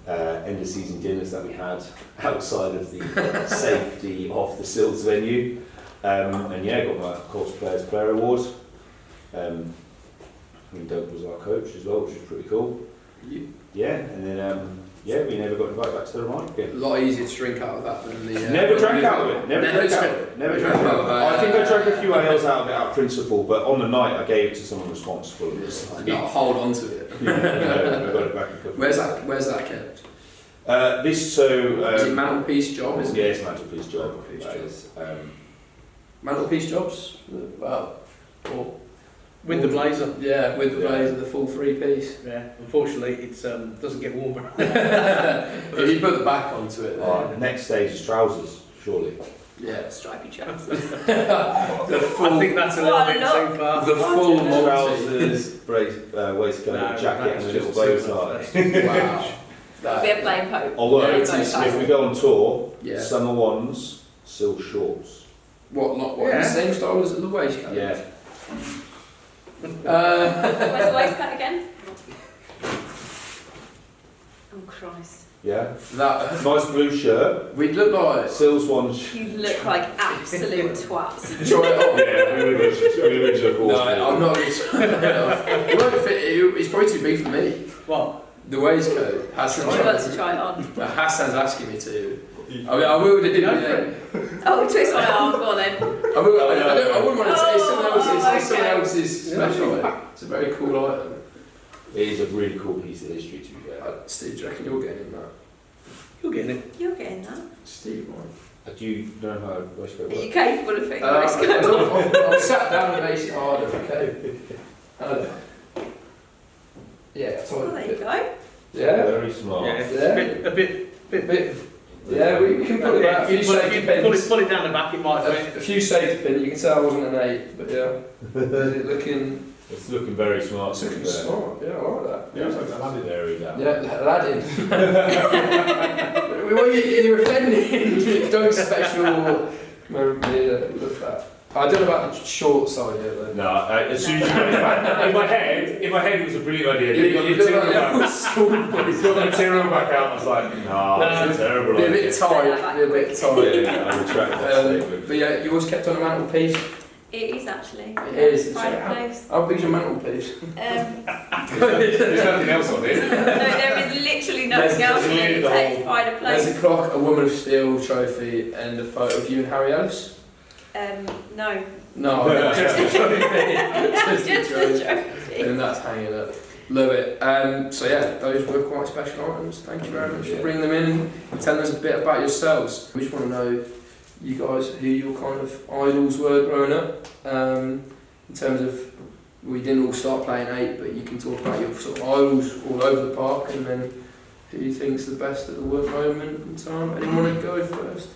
end of season dinners that we had outside of the safety of the Sils venue. And yeah, got my Colts Players Player Award. Doug was our coach as well, which was pretty cool. Yeah, and then we never got invited back to the Ramada again. A lot easier to drink out of that than the... Never drank out of it. Never drank out of it. I think I drank a few ales out of it out of principle, but on the night I gave it to someone responsible. Hold on to it. Yeah, I got it back a couple. Where's that kept? Is it mantelpiece job? Yeah, it's mantelpiece job. Mantelpiece jobs? Well, or with the blazer. Yeah, with the blazer, the full 3-piece. Yeah, unfortunately it doesn't get warmer. If you put the back onto it, the next stage is trousers, surely. Yeah, stripy trousers. I think that's a little bit too far. The full trousers, waistcoat, jacket, and a little bow tie. Wow. Be a plain coat. Although if we go on tour, summer ones, Sils shorts. What? The same style as the waistcoat? Yeah. Where's the waistcoat again? Oh Christ. Yeah. That nice blue shirt. We'd look like Sils ones. You look like absolute twats. Try it on. Yeah, we would look awesome. No, I'm not going to. It won't fit you. It's probably too big for me. What? The waistcoat. I want to try it on. Hassan's asking me to. I will do it. Oh, twist my arm, go on then. I wouldn't want to say it's someone else's special item. It's a very cool item. It is a really cool piece of history to be fair. Steve, do you reckon you're getting that? You're getting it. You're getting that. Steve might. Do you know how a waistcoat works? Are you capable of fitting a waistcoat? I've sat down and made it harder, okay? Yeah, Oh, there you go. Yeah. Very smart. Yeah, a bit. Yeah, we can put it back. If you pull it down the back, it might fit. A few safety pins. You can tell I wasn't an 8, but yeah. Is it looking? It's looking very smart. It's looking smart. Yeah, I like that. Yeah, it's like Aladdin area. Yeah, Aladdin. Well, you're offending. Don't special. Look at that. I don't know about the short side here though. No, as soon as you got it back, in my head it was a brilliant idea. You got the material back out, I was like, no, it's a terrible idea. A bit tight. Yeah, I retract that statement. But yeah, you always kept on a mantelpiece. It is actually. It is. Fireplace. How big's your mantelpiece? There's nothing else on it. No, there is literally nothing else on it. Take pride of place. There's a clock, a Woman of Steel trophy, and a photo of you and Harry Ellis. No. No, just the trophy. Just the trophy. And that's hanging up. Love it. So yeah, those were quite special items. Thank you very much for bringing them in and telling us a bit about yourselves. We just want to know, you guys, who your kind of idols were growing up. In terms of, we didn't all start playing 8, but you can talk about your sort of idols all over the park, and then who you think's the best at the work moment in time. Anyone want to go first?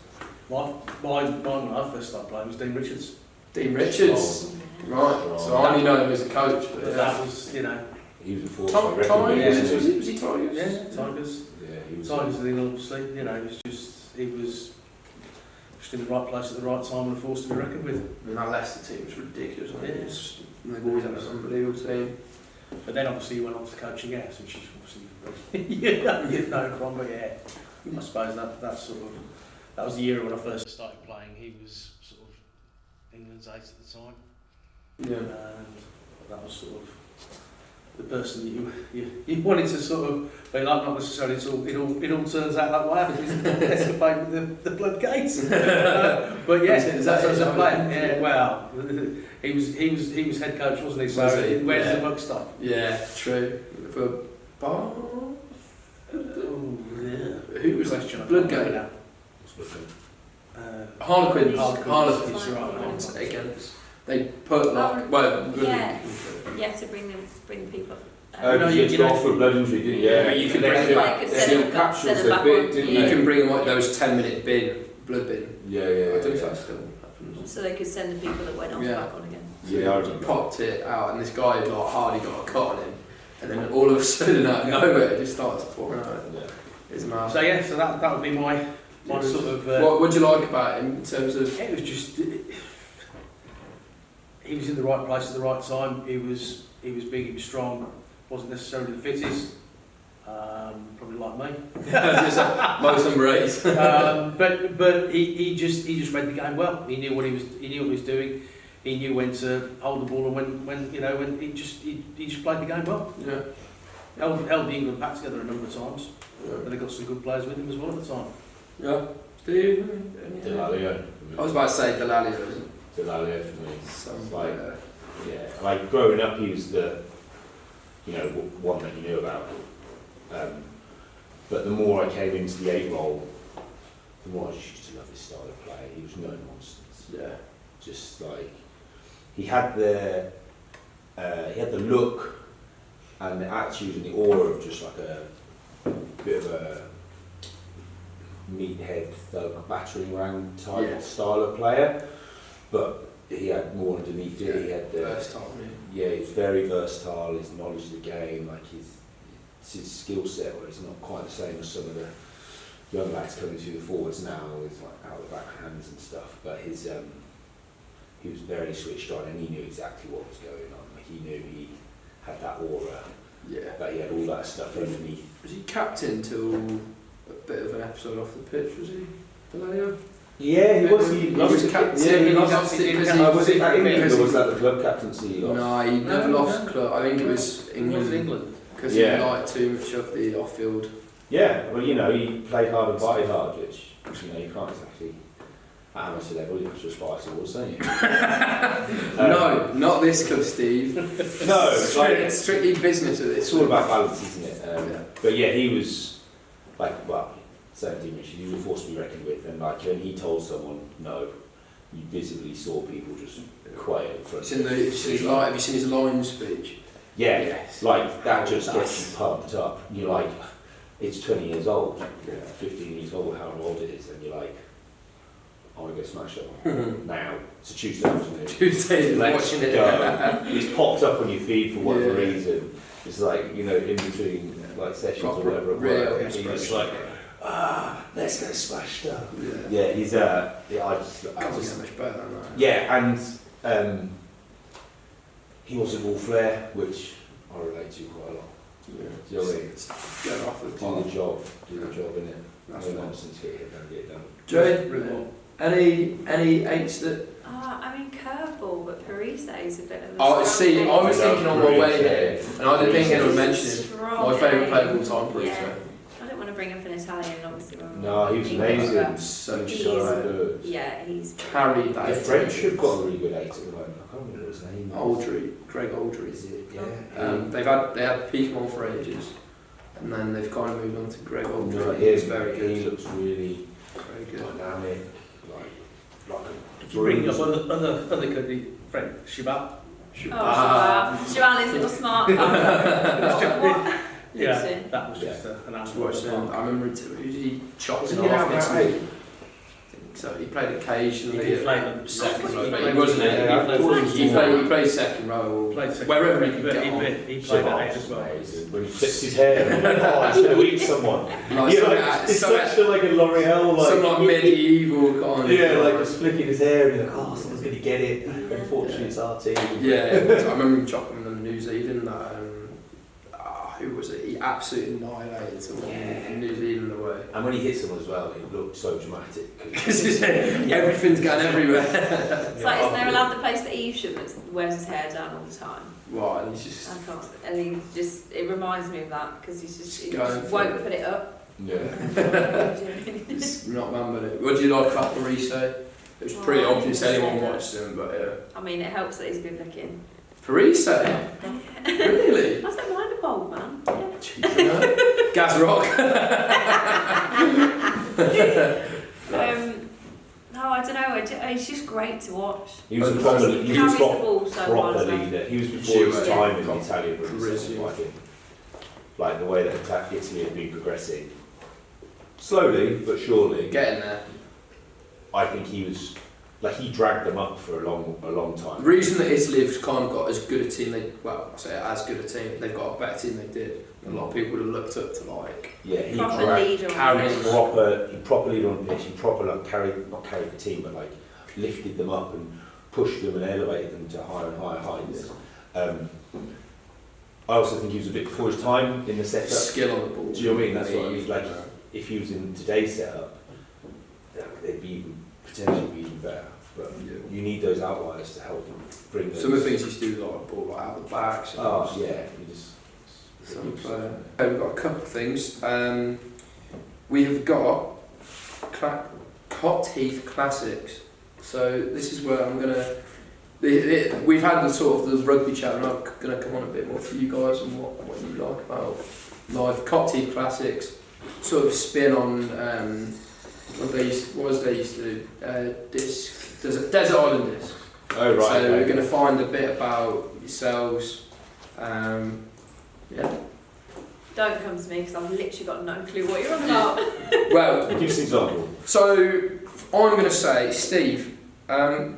Mine when I first started playing was Dean Richards. Dean Richards, right. So I only know him as a coach, but that was, you know. He was a force. Tigers, was he Tigers? Yeah, Tigers. Yeah, he was. Tigers, obviously, you know, he was just in the right place at the right time and a force to be reckoned with. I mean, that Leicester team was ridiculous. They've always had an unbelievable team. But then obviously he went on to coaching Yes, which is obviously you know from, but yeah, I suppose that was the era when I first started playing. He was sort of England's 8 at the time. Yeah. And that was sort of the person that you wanted to sort of be like. Not necessarily it all turns out that way. It's escapade with the blood gates. But yeah, Is that as a it? player, yeah. Well, he was head coach, wasn't he? So Was he? where's Yeah. the buck stop? Yeah, true. For Bath? Oh, yeah. Who was Question? Bloodgate? Harlequins. Harlequins, Harlequins. right, against. They put like, well, Yeah, to bring the people. Oh, No, you you go know- off for blood injury, didn't you? Yeah, but you can bring them back. They could They send do them capsules, send them they back bit, on. didn't You they? can bring like those 10-minute blood bin. Yeah, I don't know if yeah. that still happens. So they could send the people that went off Yeah. back on again. Yeah, I He remember. popped it out, and this guy like hardly got a cut on him, and then all of a sudden out of nowhere it just starts pouring out. Yeah. It's mad. So yeah, so that would be my sort of. What do you like about him in terms of? It was just he was in the right place at the right time. He was big, he was strong. Wasn't necessarily the fittest. Probably like me. Most number 8. But he just read the game well. He knew what he was doing. He knew when to hold the ball and when he just played the game well. Yeah. Held the England pack together a number of times. And they got some good players with him as well at the time. Yeah. Steve? Delalia. I was about to say Delalia, isn't it? Delalia for me. Some, Like, yeah, like growing up, he was the, one that you knew about. But the more I came into the 8 role, the more I just used to love his style of play. He was no nonsense. Yeah. Just like he had the look and the attitude and the aura of just like a bit of a meathead thug battering ram type style of player, but he had more underneath it. He had the versatile. he's very versatile. His knowledge of the game, like his skill set, where it's not quite the same as some of the young lads coming through the forwards now with like out the back hands and stuff. But his he was very switched on, and he knew exactly what was going on. Like he knew he had that aura. Yeah. But he had all that stuff underneath. Was he captain till a bit of an episode off the pitch? Was he? Delalia? Yeah, he was. He was captain. Yeah, he lost lost it it. because Was it at England because or was that the club captaincy he lost? No, he never No, lost no. club. I think it was It was England England. because Yeah. he liked too much of the off-field. Yeah, well, he played hard and partied hard, which you can't exactly at amateur level. You have to aspire towards, don't you? No, not this club, Steve. No, it's like It's strictly business at this. it's all about balance, isn't it? Yeah. But yeah, he was like, well, same thing. He was a force to be reckoned with, and like when he told someone no, you visibly saw people just quail in front It's of in the. It's his line. Have you seen his line speech? Yeah, Yes. like that just That's- gets you pumped up. You're like, it's 20 years old, 15 years old, however old it is, and you're like, I want to go smash it now. It's a Tuesday afternoon. Tuesday, Let's watching it. go. It's popped up on your feed for whatever Yeah. reason. It's like, in between like sessions or Proper whatever. real He's inspiration. like, let's go smash stuff. Yeah. Yeah, he's I just Can't get much better than that. yeah, and he wasn't all flair, which I relate to quite a lot. Yeah. Do you know what I mean? Get off the Do the park. job, innit? That's No fine. nonsense, get it done, get it done. Joey, any eights that? I mean curveball, but Parise is a bit of a Oh, see, strong I was eight. thinking on my way here, and I didn't think anyone mentioned him. Strong My favourite eight. player of all time, Parise. Yeah. I don't want to bring up an Italian, obviously. when we're No, he was English, amazing. but So He's- so good. Yeah, he's carried that. The French have got a really good 8 at the moment. I can't remember his name. Aldry, Greg Aldry. Is it? Yeah. They had Peakmore for ages, and then they've kind of moved on to Greg No, Aldry. he is He's very He good. looks really Very good. dynamic, like a If you bring up bruise. other country, Frank Shibat. Oh, Joanne's little smart. What? Yeah, Lucy. that was Yeah. just an Just absolute watched him. I remember who did he chop Was in he half out next about week? eight? I think so. He played occasionally. He at played them second second row, row. but he wasn't it. Yeah, I thought He played second row. Played second Wherever row, he could but get on. he played at 8 as well. Amazing. When he flips his hair, and I'm like, oh, he's going to eat someone. Like, You're some- like, it's some- such a, like a L'Oreal, like, some like medieval kind of. yeah, like just flicking his hair, and you're like, oh, someone's going to get it. Unfortunately, it's our team. Yeah, I remember him chopping them in New Zealand. Who was it? absolutely annihilated someone in New Zealand away. And when he hits someone as well, it looked so dramatic. Because everything's going everywhere. It's like, isn't there a lad that plays for Evesham that wears his hair down all the time? Right, and he's just... I can't, and he just, it reminds me of that, because he just going won't put it up. Yeah. It's not man, but it. What do you like about Parise? It was pretty obvious anyone watched him, but yeah. I mean, it helps that he's good looking. Parise? Really? I don't mind a bold man. Yeah. Gas Rock. No, I don't know. It's just great to watch. He was a He proper, carries the ball so well proper as well. leader. He was before his time in the Yeah. Italian Bundesliga, I think. Like the way that Italy had been progressing. Slowly, but surely. Getting there. I think he was, like he dragged them up for a long time. The reason that Italy have kind of got as good a team, I say as good a team, they've got a better team than they did. A lot of people would have looked up to like... Yeah, he Proper dragged, leader on carried the pitch. proper leader on the pitch. He proper like not carried the team, but like lifted them up and pushed them and elevated them to higher and higher heights. I also think he was a bit before his time in the setup. Skill on the ball. Do you know what I mean? That's what I mean. Like if he was in today's setup, they'd be potentially be even better. But you need those outliers to help bring those. Some of the things he's doing, like ball like out the back. Oh yeah, he just. Some player. We've got a couple of things. We have got Cot Heath Classics. So this is where I'm gonna. We've had the sort of the rugby chat, and I'm gonna come on a bit more for you guys and what you like about live Cot Heath Classics. Sort of spin on what they used to do. Desert Island disc. Oh right. So we're gonna find a bit about yourselves. Yeah. Don't come to me because I've literally got no clue what you're on about. Well, Give us an example. so I'm going to say, Steve,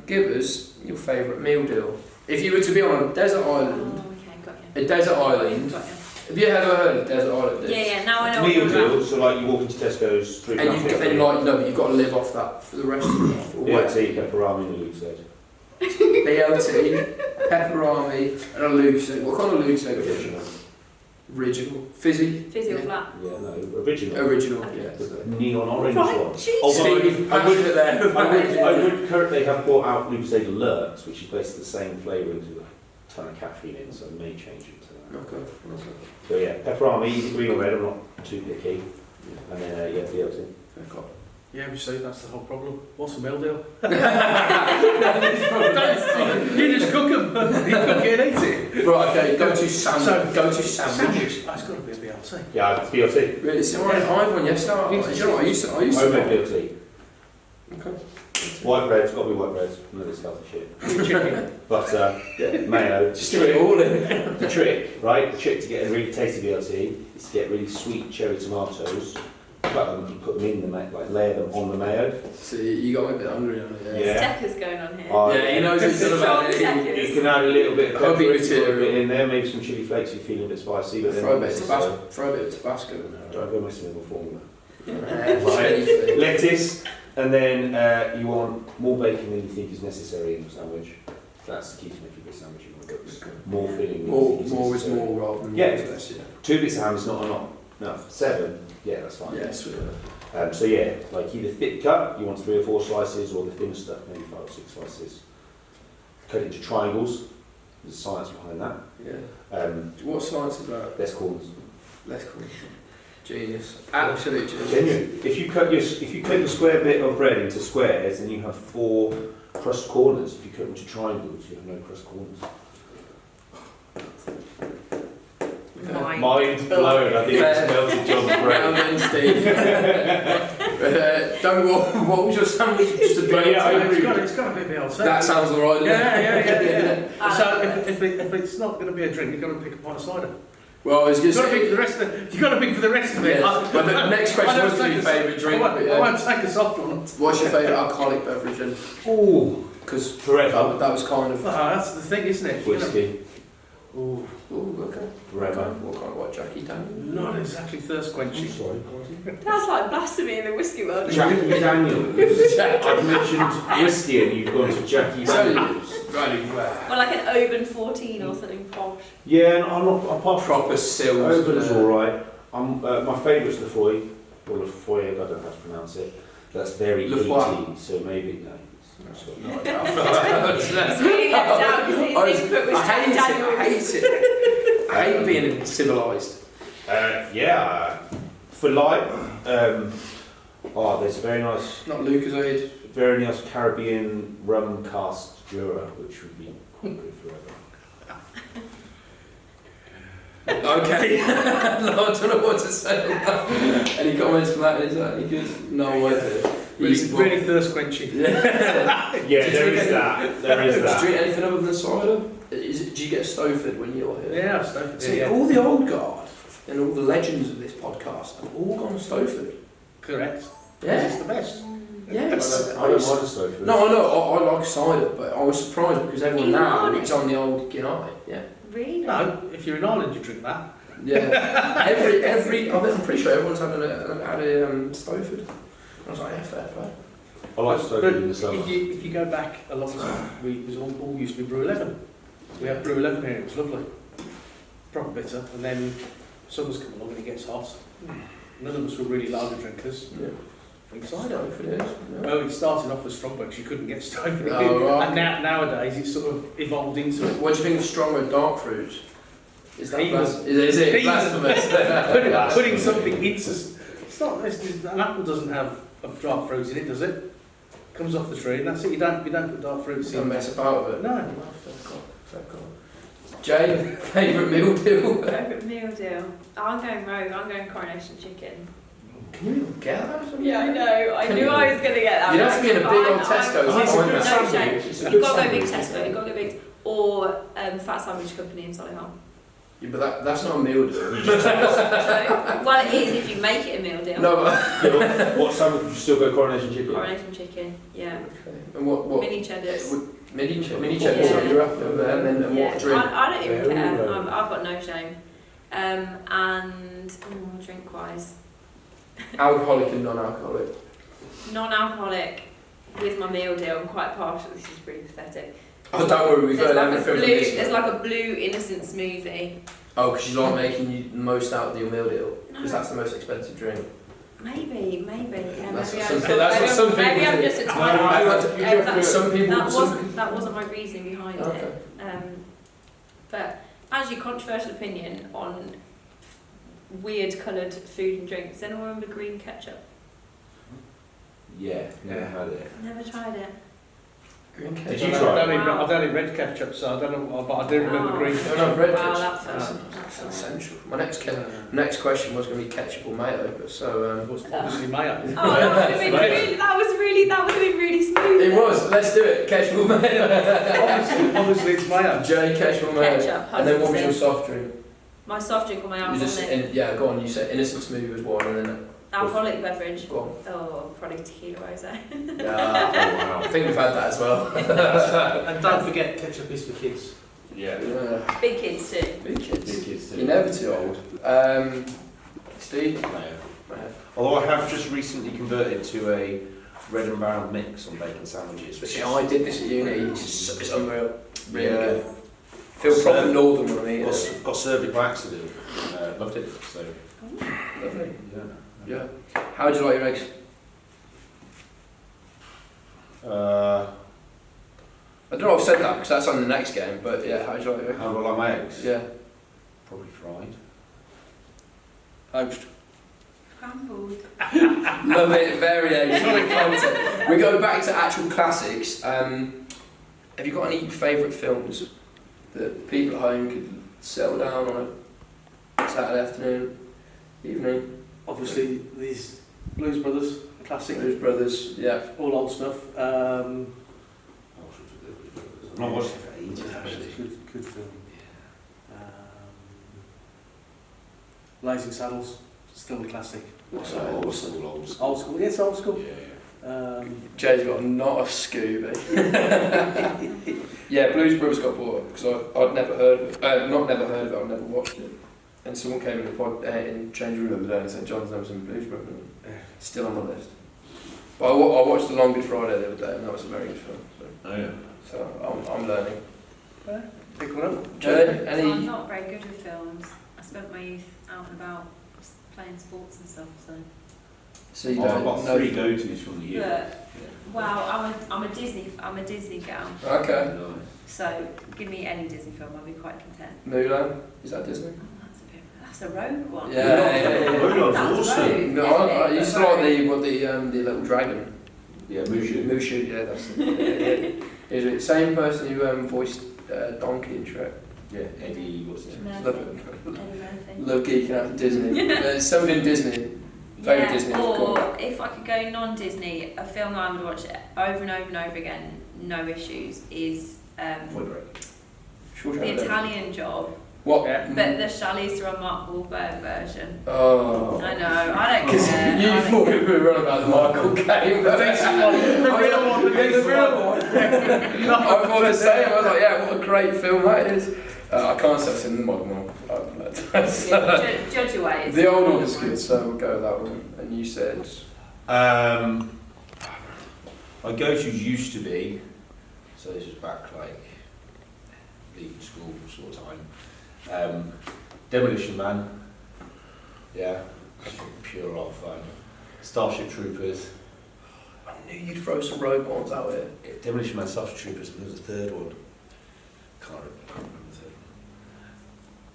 give us your favourite meal deal. If you were to be on a desert island, Okay, got you. a desert island, Got you. have you ever heard of desert island dish? Yeah, now I know what Meal you're on about. deal, so like you walk into Tesco's, And you've got, but you've got to live off that for the rest of your life. Or BLT, pepperami and Luke said. BLT, pepperami, and a lucid. What kind of lucid? Original. Fizzy? Fizzy or Yeah. flat? Yeah, no, original. Original, yeah. The neon orange Right, one. jeez. Although Steve, I would, there. I would they have brought out Lucid Alerts, which is basically the same flavourings with a ton of caffeine in, so I may change it to that. Okay. So yeah, pepperami, either green or red, I'm not too picky. And then BLT. Yeah, we say that's the whole problem. What's a meal deal? Okay. You just cook them. You cook it and eat it. Right, okay, go to sandwich. So, Go to sandwich. That's got to be a BLT. Yeah, it's BLT. Really? So I had one yesterday. You know what, I used to. Homemade BLT. Okay. White bread, it's got to be white bread. None of this healthy shit. Chicken. Butter, mayo. Just stick it all in. The trick, right? The trick to get a really tasty BLT is to get really sweet cherry tomatoes, cut them and put them in the like layer them on the mayo. So you got me a bit hungry on it. Yeah. Decker's going on here. Yeah, he knows what he's done about it. You can add a little bit of Hobby pepper, a little material. bit in there, maybe some chili flakes if you're feeling a bit spicy. But then Throw a bit of Tabasco in there. Don't go messing with the formula. Right. Lettuce, and then you want more bacon than you think is necessary in your sandwich. That's the key to making a good sandwich. You want more filling. than you More think is necessary. more rather than Yeah. more is less, yeah. 2 bits of ham is not enough. 7, yeah, that's fine. Yeah, sweet. So yeah, like either thick cut, you want 3 or 4 slices, or the thinner stuff, maybe 5 or 6 slices. Cut it into triangles. There's a science behind that. Yeah. What science is that? Less corners. Less cool. Genius. Absolute genius. Genuine. If you cut your square bit of bread into squares, then you have 4 crust corners. If you cut them into triangles, you have no crust corners. Mind blown. I think it's melted John's Well brain. done, Steve. Don't what was your sandwich? Just a bit. It's got to be a BLT. That sounds alright. Yeah. So if it's not going to be a drink, you've got to pick a pint of cider. Well, I was going You've to got to say. pick for the rest of it. You've got to pick for the rest of it. Yeah. But the next question was your favourite drink. I won't take a soft one. What's your favourite alcoholic beverage? Ooh, Because forever. that was kind of. That's the thing, isn't it? Whiskey. Ooh, Okay. Forever. What kind of what Jackie Daniels? not exactly thirst quenching. Sorry. That's like blasphemy in the whiskey world. Jackie Daniels. I've mentioned whiskey and you've gone to Jackie So, Daniels. right, Or like an Oban 14 or something. Oh posh. Yeah, and I'm not. Apart from Proper Sils. Open's all right. My favourite's Lefroy, or Lefroy. I don't know how to pronounce it. That's very Lefroy. ET, so maybe no. It's really left out because his input was Jack Daniels. I hate being civilised. For light, there's a very nice, Not Lucozade. very nice Caribbean rum cask Jura, which would be quite good forever. Okay. No, I don't know what to say. Any comments from that? Is that any good? No idea. Really thirst quenching. Yeah. Yeah, there is that. There is Do you that. drink anything other than cider? Do you get Stowford when you're here? Yeah, I've started. See, Yeah. all the old guard and all the legends of this podcast have all gone Stowford. Correct. Yeah. It's the best. Yes. I don't mind a Stowford. No, I know. I like cider, but I was surprised because everyone Even now on it? is on the old Guinea. Yeah. Really? No, if you're in Ireland, you drink that. Yeah. I'm pretty sure everyone's had a Stowford. I was like, yeah, fair play. I like Stowford in the summer. If you go back a long time, it was all used to be Brew 11. We had Brew 11 here, it was lovely. Proper bitter, and then summer's come along and it gets hot. None of us were really lager drinkers. Yeah. Drink cider. Stowford is. Yeah. Well, it started off with Strongbox, you couldn't get Stowford. Oh, right. And nowadays it's sort of evolved into it. What do you think of stronger dark fruits? Is that Even. is it Even. blasphemous? Putting something into... An apple doesn't have a dark fruit in it, does it? Comes off the tree and that's it. You don't put dark fruits Don't in. mess about with it. No. Fair call. Jane, favourite meal deal? Favourite meal deal? I'm going rogue. I'm going coronation chicken. Can you even get that? Yeah, I know. I Can knew you? I was going to get that. You'd have to be in a big old Fine, Tesco's. It's a good No sandwich. shame. It's a You've good got to go big sandwich. Tesco. You've got to go big. Or Fat Sandwich Company in Solihull. Yeah, but that's not a meal deal. Well, it is if you make it a meal deal. No, but... What sandwich would you still go coronation chicken? Coronation chicken, yeah. Okay. And what? Mini cheddars. Mini cheddars Yeah. are you're up over there, and then Yeah. what drink? I don't even Very care. low. I've got no shame. And drink-wise, Alcoholic and non-alcoholic. non-alcoholic with my meal deal. I'm quite partial. This is really pathetic. Oh, don't worry, we've heard There's everything from this. there's like a blue innocent smoothie. Oh, because you like making the most out of your meal deal? Because No. that's the most expensive drink. Maybe. Yeah, That's maybe what some people maybe I'm do. just a No, tiny. some people... That wasn't my reasoning behind Okay. it. But actually, controversial opinion on weird coloured food and drinks. Does anyone remember green ketchup? Yeah, never had it. Never tried it. Green Did ketchup. you try it? I've only red ketchup, so I don't know, but I do remember Oh. green No, ketchup. no, red Wow, ketchup. that's That's essential. My next question was going to be ketchup or mayo, but so... It was obviously mayo. Oh, that would have been really. That would have been really smooth. It was. Let's do it. Ketchup or mayo. Obviously it's mayo. Jay, ketchup or mayo. Ketchup. 100%. And then what was your soft drink? My soft drink or my You alcoholic. just yeah, go on. You said innocent smoothie was one, and then Alcoholic beverage. go on. Oh, probably tequila rosé. Yeah, I think we've had that as well. And don't forget, ketchup is for kids. Yeah. Yeah. Big kids too. Big kids. Big kids too. You're never too old. Steve. Although I have just recently converted to a red and brown mix on bacon sandwiches. But see, I did this at uni. It's unreal. Really Yeah. good. Feel proper northern when I eat it. Got served it by accident. Loved it. So Lovely. yeah. Yeah. How would you like your eggs? Uh, I don't know if I've said that because that's on the next game, but yeah, how would you like your eggs? how do I like my eggs? Yeah. Probably fried. Poached. Scrambled. Love it, variation of content. We go back to actual classics. Have you got any favourite films that people at home could settle down on a Saturday afternoon, evening? Obviously, these Blues Brothers, classic, Blues Brothers, yeah. all old stuff. I've not watched it for ages actually. Good film. Blazing Saddles, still a classic. Old school. Old school, yes, old school. Yeah. Jay's got not a Scooby. Yeah, Blues Brothers got bought because I'd never heard of it. Not never heard of it, I'd never watched it. And someone came in the change room the other day and said, John's never seen Blues Brothers. Still on my list. But I watched The Long Good Friday the other day and that was a very good film. So, Oh yeah. so I'm learning. Pick one up. Jay, I'm any? not very good with films. I spent my youth out and about playing sports and stuff, so. So you I've don't got know. 3 go-tos from the year. But, well, I'm a Disney girl. Okay. Nice. So give me any Disney film, I'll be quite content. Mulan, is that Disney? Oh, that's a rogue one. Yeah. Mulan's That's awesome. rogue, No, definitely, I used to but like the little dragon. Yeah, Mushu. Mushu, yeah, that's it. Is it same person who voiced Donkey in Shrek? Yeah, Eddie, what's his name? Murphy. Love Eddie Murphy. Love geeking out to Disney. Something Disney. Favourite Disney, of course. Or if I could go non-Disney, a film I would watch over and over and over again, no issues, is Point Break. The Italian Job, What? Yeah. but the Charlize Theron Mark Wahlberg version. Oh. I know, I don't Because care. you I thought don't we were on about the Michael Caine. The decent one. The real one. The real one. I thought the same. I was like, yeah, what a great film that is. I can't say it's in the modern one. Yeah, judge your ways. The old one was good, so we'll go with that one. And you said? My go-to used to be, so this was back like leaving school sort of time. Demolition Man. Yeah, pure old fun. Starship Troopers. I knew you'd throw some rogue ones out here. Demolition Man, Starship Troopers, and there was a third one. Can't remember the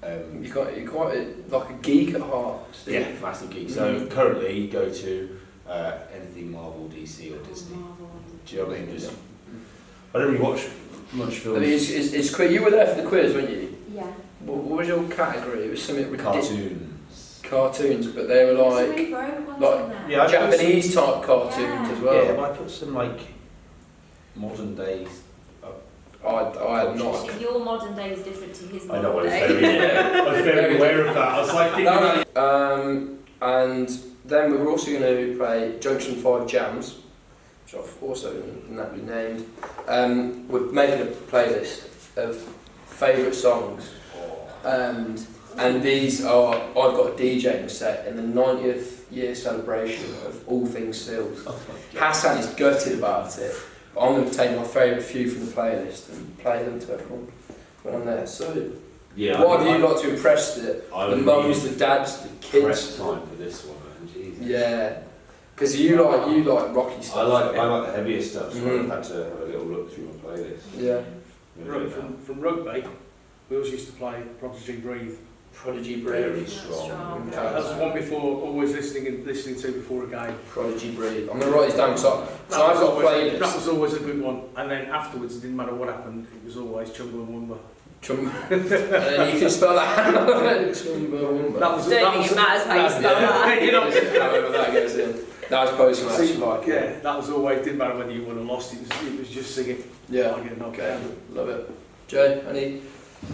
third one. You're quite like a geek at heart, Steve. Yeah, massive geek. So currently go to anything Marvel, DC or Disney. Do you know what I mean? Just, I don't really watch much I films. mean, it's quiz. You were there for the quiz, weren't you? Yeah. What was your category? It was something ridiculous. Cartoons. Cartoons, but they were Some like really rogue ones like- in there. Yeah, I Japanese type cartoons Yeah. as well. Yeah, but I put some like modern days. I had not. Actually, your modern day is different to his I modern know what it's day. very. I was very aware of that. I was like thinking. And then we were also going to play Junction 5 Jams, which I've also named. We're making a playlist of favourite songs. And these are, I've got a DJing set in the 90th year celebration of all things Sils. Hassan is gutted about it, but I'm going to take my favourite few from the playlist and play them to everyone when I'm there. So, Yeah. what have you got to impress the mums, the dads, the kids? Press time for this one, man. Jesus. Yeah, because you like rocky stuff. I like the heavier stuff, so I've had to have a little look through my playlist. Yeah. Right, from rugby, we always used to play Prodigy Breathe. Prodigy Very Breathe. strong. Yeah. That's one before, always listening to before a game. Prodigy Breathe. I'm gonna write this down so I've got a playlist. That was always a good one. And then afterwards, it didn't matter what happened, it was always Chumba and Wumba. And then you can spell that. Chumbawamba. That was Don't think it matters how you spell that. You know, However that gets in. That was post match. See, Like yeah, that was always, didn't matter whether you won or lost, it was just singing. Yeah. I get knocked Okay. down. Love it. Jay, any?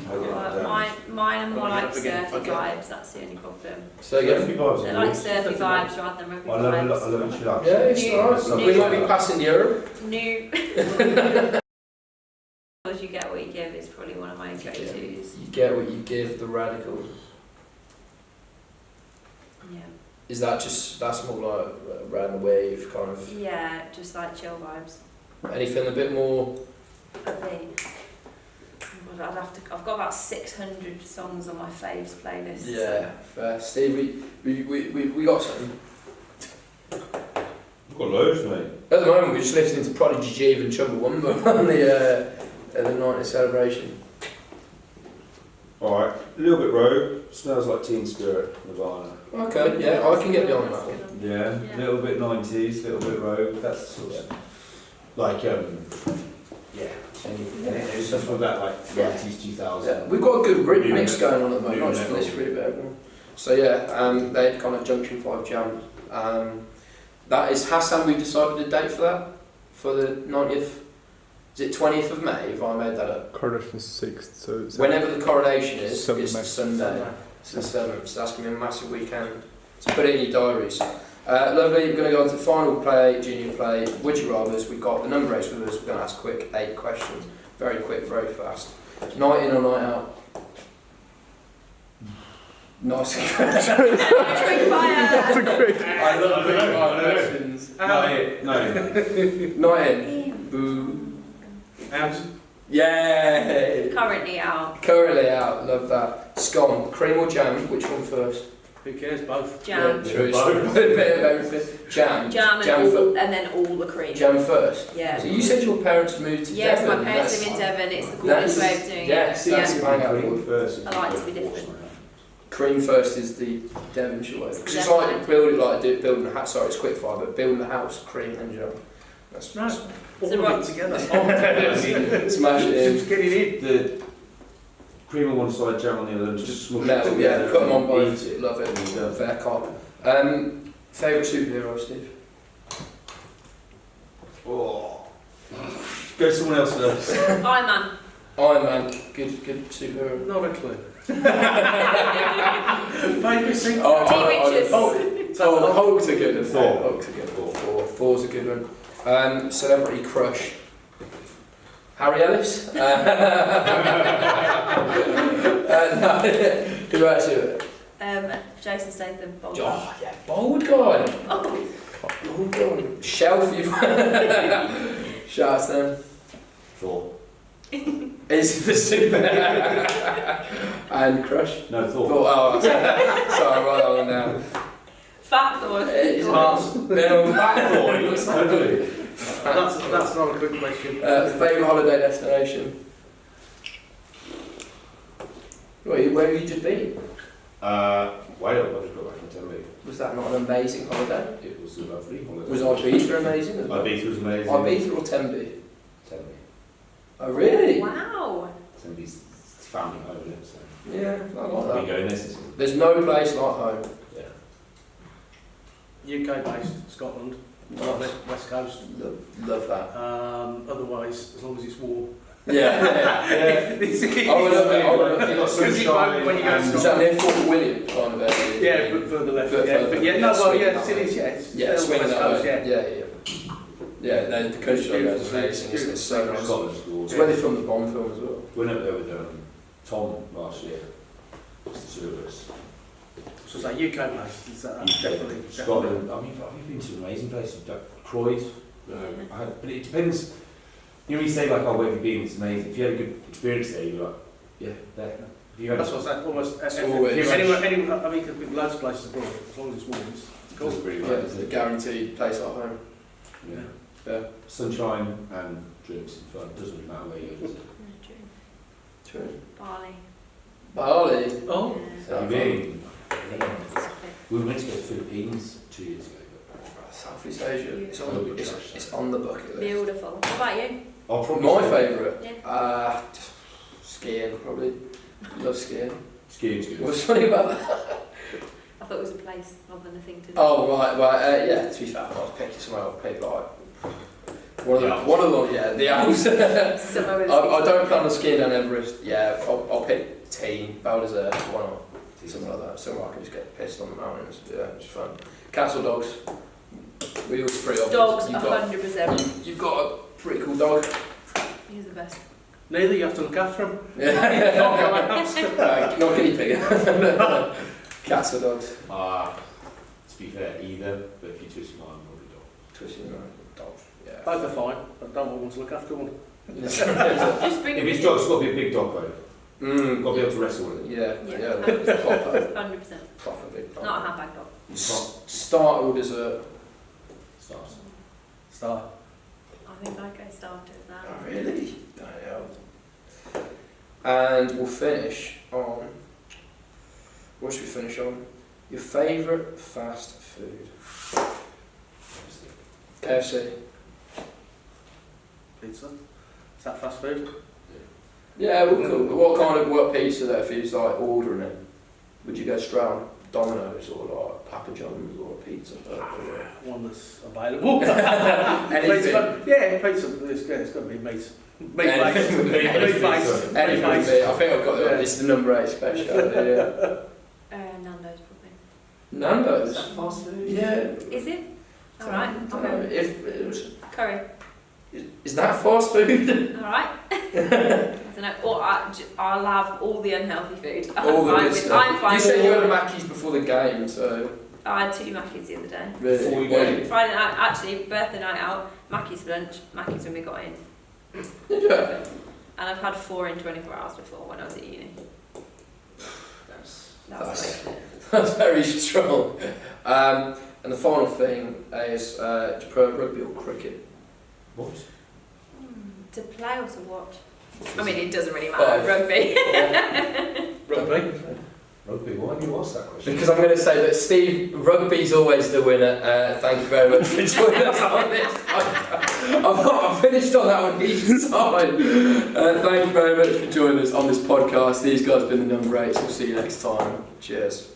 Mine are more like Okay, surfy okay. vibes, that's the only problem. So again. They're like surfy vibes rather than rugby I love vibes. I love chill out. Yeah, it's New- alright. We might be passing Europe. New. As you get what you give is probably one of my go-tos. You get what you give. The Radicals. Yeah. Is that just that's more like around the wave kind of? Yeah, just like chill vibes. Anything a bit more? I think. I've got about 600 songs on my faves playlist. Yeah, fair. Steve, we got something. We've got loads, mate. At the moment, we're just listening to Prodigy Jeeve and Chumbawamba on the 90th celebration. Alright, a little bit rogue. Smells like Teen Spirit, Nirvana. Okay, yeah, I can get behind that one. Yeah, a little bit 90s, a little bit rogue. That's sort of like, yeah, any stuff like that, like 90s, 2000s. Yeah, we've got a good New mix metal. going on at the moment, New not just for this metal. really bad one. So yeah, they had kind of Junction 5 jam. That is Hassan, we've decided a date for that, for the 90th. Is it 20th of May, if I made that up? Coronation is 6th, so it's Whenever the coronation is, 7th it's May. the Sunday. It's the 7th, so that's going to be a massive weekend. So put it in your diaries. Lovely, we're going to go on to final play, junior play, Would You Rathers. We've got the number 8s with us, we're going to ask quick 8 questions. Very quick, very fast. Night in or night out? Nice question. Quick fire! I love quick fire questions. No. Night in. Boo. Out. Yeah. Currently out. Currently out. Love that. Scone, cream or jam? Which one first? Who cares? Both. Jam. Yeah, true. A bit of everything. Jam. Jam and then all the cream. Jam first. Yeah. So you said your parents moved to Yes, Devon. my parents live in Devon. It's the coolest way of doing yes, it. that's Yeah. bang out. Cream first. I like to be different. Cream first is the Devonshire way. Because it's Definitely. like building a house. Sorry, it's quick fire, but building a house, cream and jam. That's Right. So All right. of it together. Smash it in. Just getting in. The cream on one side, jam on the other, and just smush it Metal, together. yeah, put them on and both. eat it. Love it. Yeah. Fair cop. Favourite superhero, Steve? Oh. Go someone else first. Iron Man. Iron Man. Good superhero. Not a clue. Favourite scene? Hulk's a good one. Thor. Hulk's a good one. Thor's a good one. Celebrity crush. Harry Ellis? No, who actually? Jason Statham. Bold. Oh, yeah, bold guy. Oh. Bold guy. Shelf, you've shout out to them. Thor. Is the super and crush? No, Thor. Thor, oh, sorry, I wrote that one down. Fat Thor. It's Pass. Fat Thor, he looks like good. That's not a quick question. Favourite holiday destination? Where have you just been? Wales, I just got back from Tenby. Was that not an amazing holiday? It was a lovely holiday. Was Ibiza amazing as well? Ibiza was amazing. Ibiza or Tenby? Tenby. Oh really? Wow. Tenby's family home, isn't it? So Yeah, I I've like been that. going there since. There's no place like home. Yeah. UK based, Scotland. Love it. West Coast. Love that. Otherwise, as long as it's warm. Yeah. This is- I would love it. You've got Because you won't when you go to Is that Scotland. near Fort William kind of area? Yeah, but further left. But Yeah, further, but yeah, yeah, no, well, swing yeah, that still way. is, yeah. It's Yeah, still swing West that Coast, way. yeah. Yeah, no, the coast line Beautiful, is amazing. It's so nice. Scotland school. It's where they filmed the Bond film as well. Went up there with Tom last year. Just the two of us. So it's like UK based. Is that definitely. Scotland. I mean, I've been to amazing places. Croyd. But it depends. You know, when you say like, oh, where have you been? It's amazing. If you had a good experience there, you're like, yeah, there. If you had That's what I said. Almost. always- Anywhere, I mean, could be loads of places abroad. As long as it's warm, it's cool. Goes pretty Yeah, well. it's a guaranteed place like home. Yeah. Yeah. Sunshine and drinks and fun. Doesn't really matter where you go. does it? True. Bali. Bali. Oh. So, Have you been? Yeah. We went to go to the Philippines 2 years ago. Southeast Asia. It's on the bucket list. Beautiful. What about you? I'll probably My say favourite? Yeah. Skiing, probably. Love skiing. skiing's good. What's funny about that? I thought it was a place rather than a thing to do. Oh, right. Yeah, to be fair, I was picking somewhere I'll pick like. One of them, yeah, the Alps. Somewhere with I don't plan on skiing down Everest. Yeah, I'll pick Teen, Valdezert, why not? Something like that. Somewhere I can just get pissed on the mountains. Yeah, it's fun. Cats or dogs? We all pretty obvious. Dogs, You've got, 100%. you've got a pretty cool dog. He's the best. Neither, you have to look after them. Yeah. Not guinea pig. Cats or dogs? To be fair, either, but if you twist mine, probably dog. Twisting dog. Yeah. Both are fine, but don't want to look after one. Just bring If him it's in. dog, it's got to be a big dog though. Mm. Got to be able to wrestle with it. Yeah, Yeah, yeah. Proper, 100%. proper big dog. Not a handbag dog. Starter or dessert? Stars. Star. I think I'd go starters now. Oh, really? Hell. And we'll finish on. What should we finish on? Your favourite fast food? KFC. Pizza. Is that fast food? Yeah, what kind of pizza there if you was like ordering it? Would you go straight on Domino's or like Papa John's or Pizza Hut? One that's available. Anything. Yeah, pizza. It's got to be meat. Meat based. Anything would be Meat based. Anything would be. I think I've got Yeah. it's the number 8 special. Yeah. Nando's probably. Nando's. Fast food? Yeah. Is it? Alright. Okay. If it was, Curry. is that fast food? Alright. I don't know. Or I'll have all the unhealthy food. All the good I'm stuff. fine You said with you all. had a Mackies before the game, so I had 2 Mackies the other day. Before you really. go. Friday night, actually, birthday night out, Mackies for lunch, Mackies when we got in. Did you? And I've had 4 in 24 hours before when I was at uni. That's very strong. And the final thing is, do you prefer rugby or cricket? What? To play or to watch? I mean, it doesn't really matter. Rugby. Rugby. Rugby, why do you ask that question? Because I'm going to say that Steve, rugby's always the winner. Thank you very much for joining us on this podcast. I've finished on that one each time. Thank you very much for joining us on this podcast. These guys have been the number 8s. We'll see you next time. Cheers.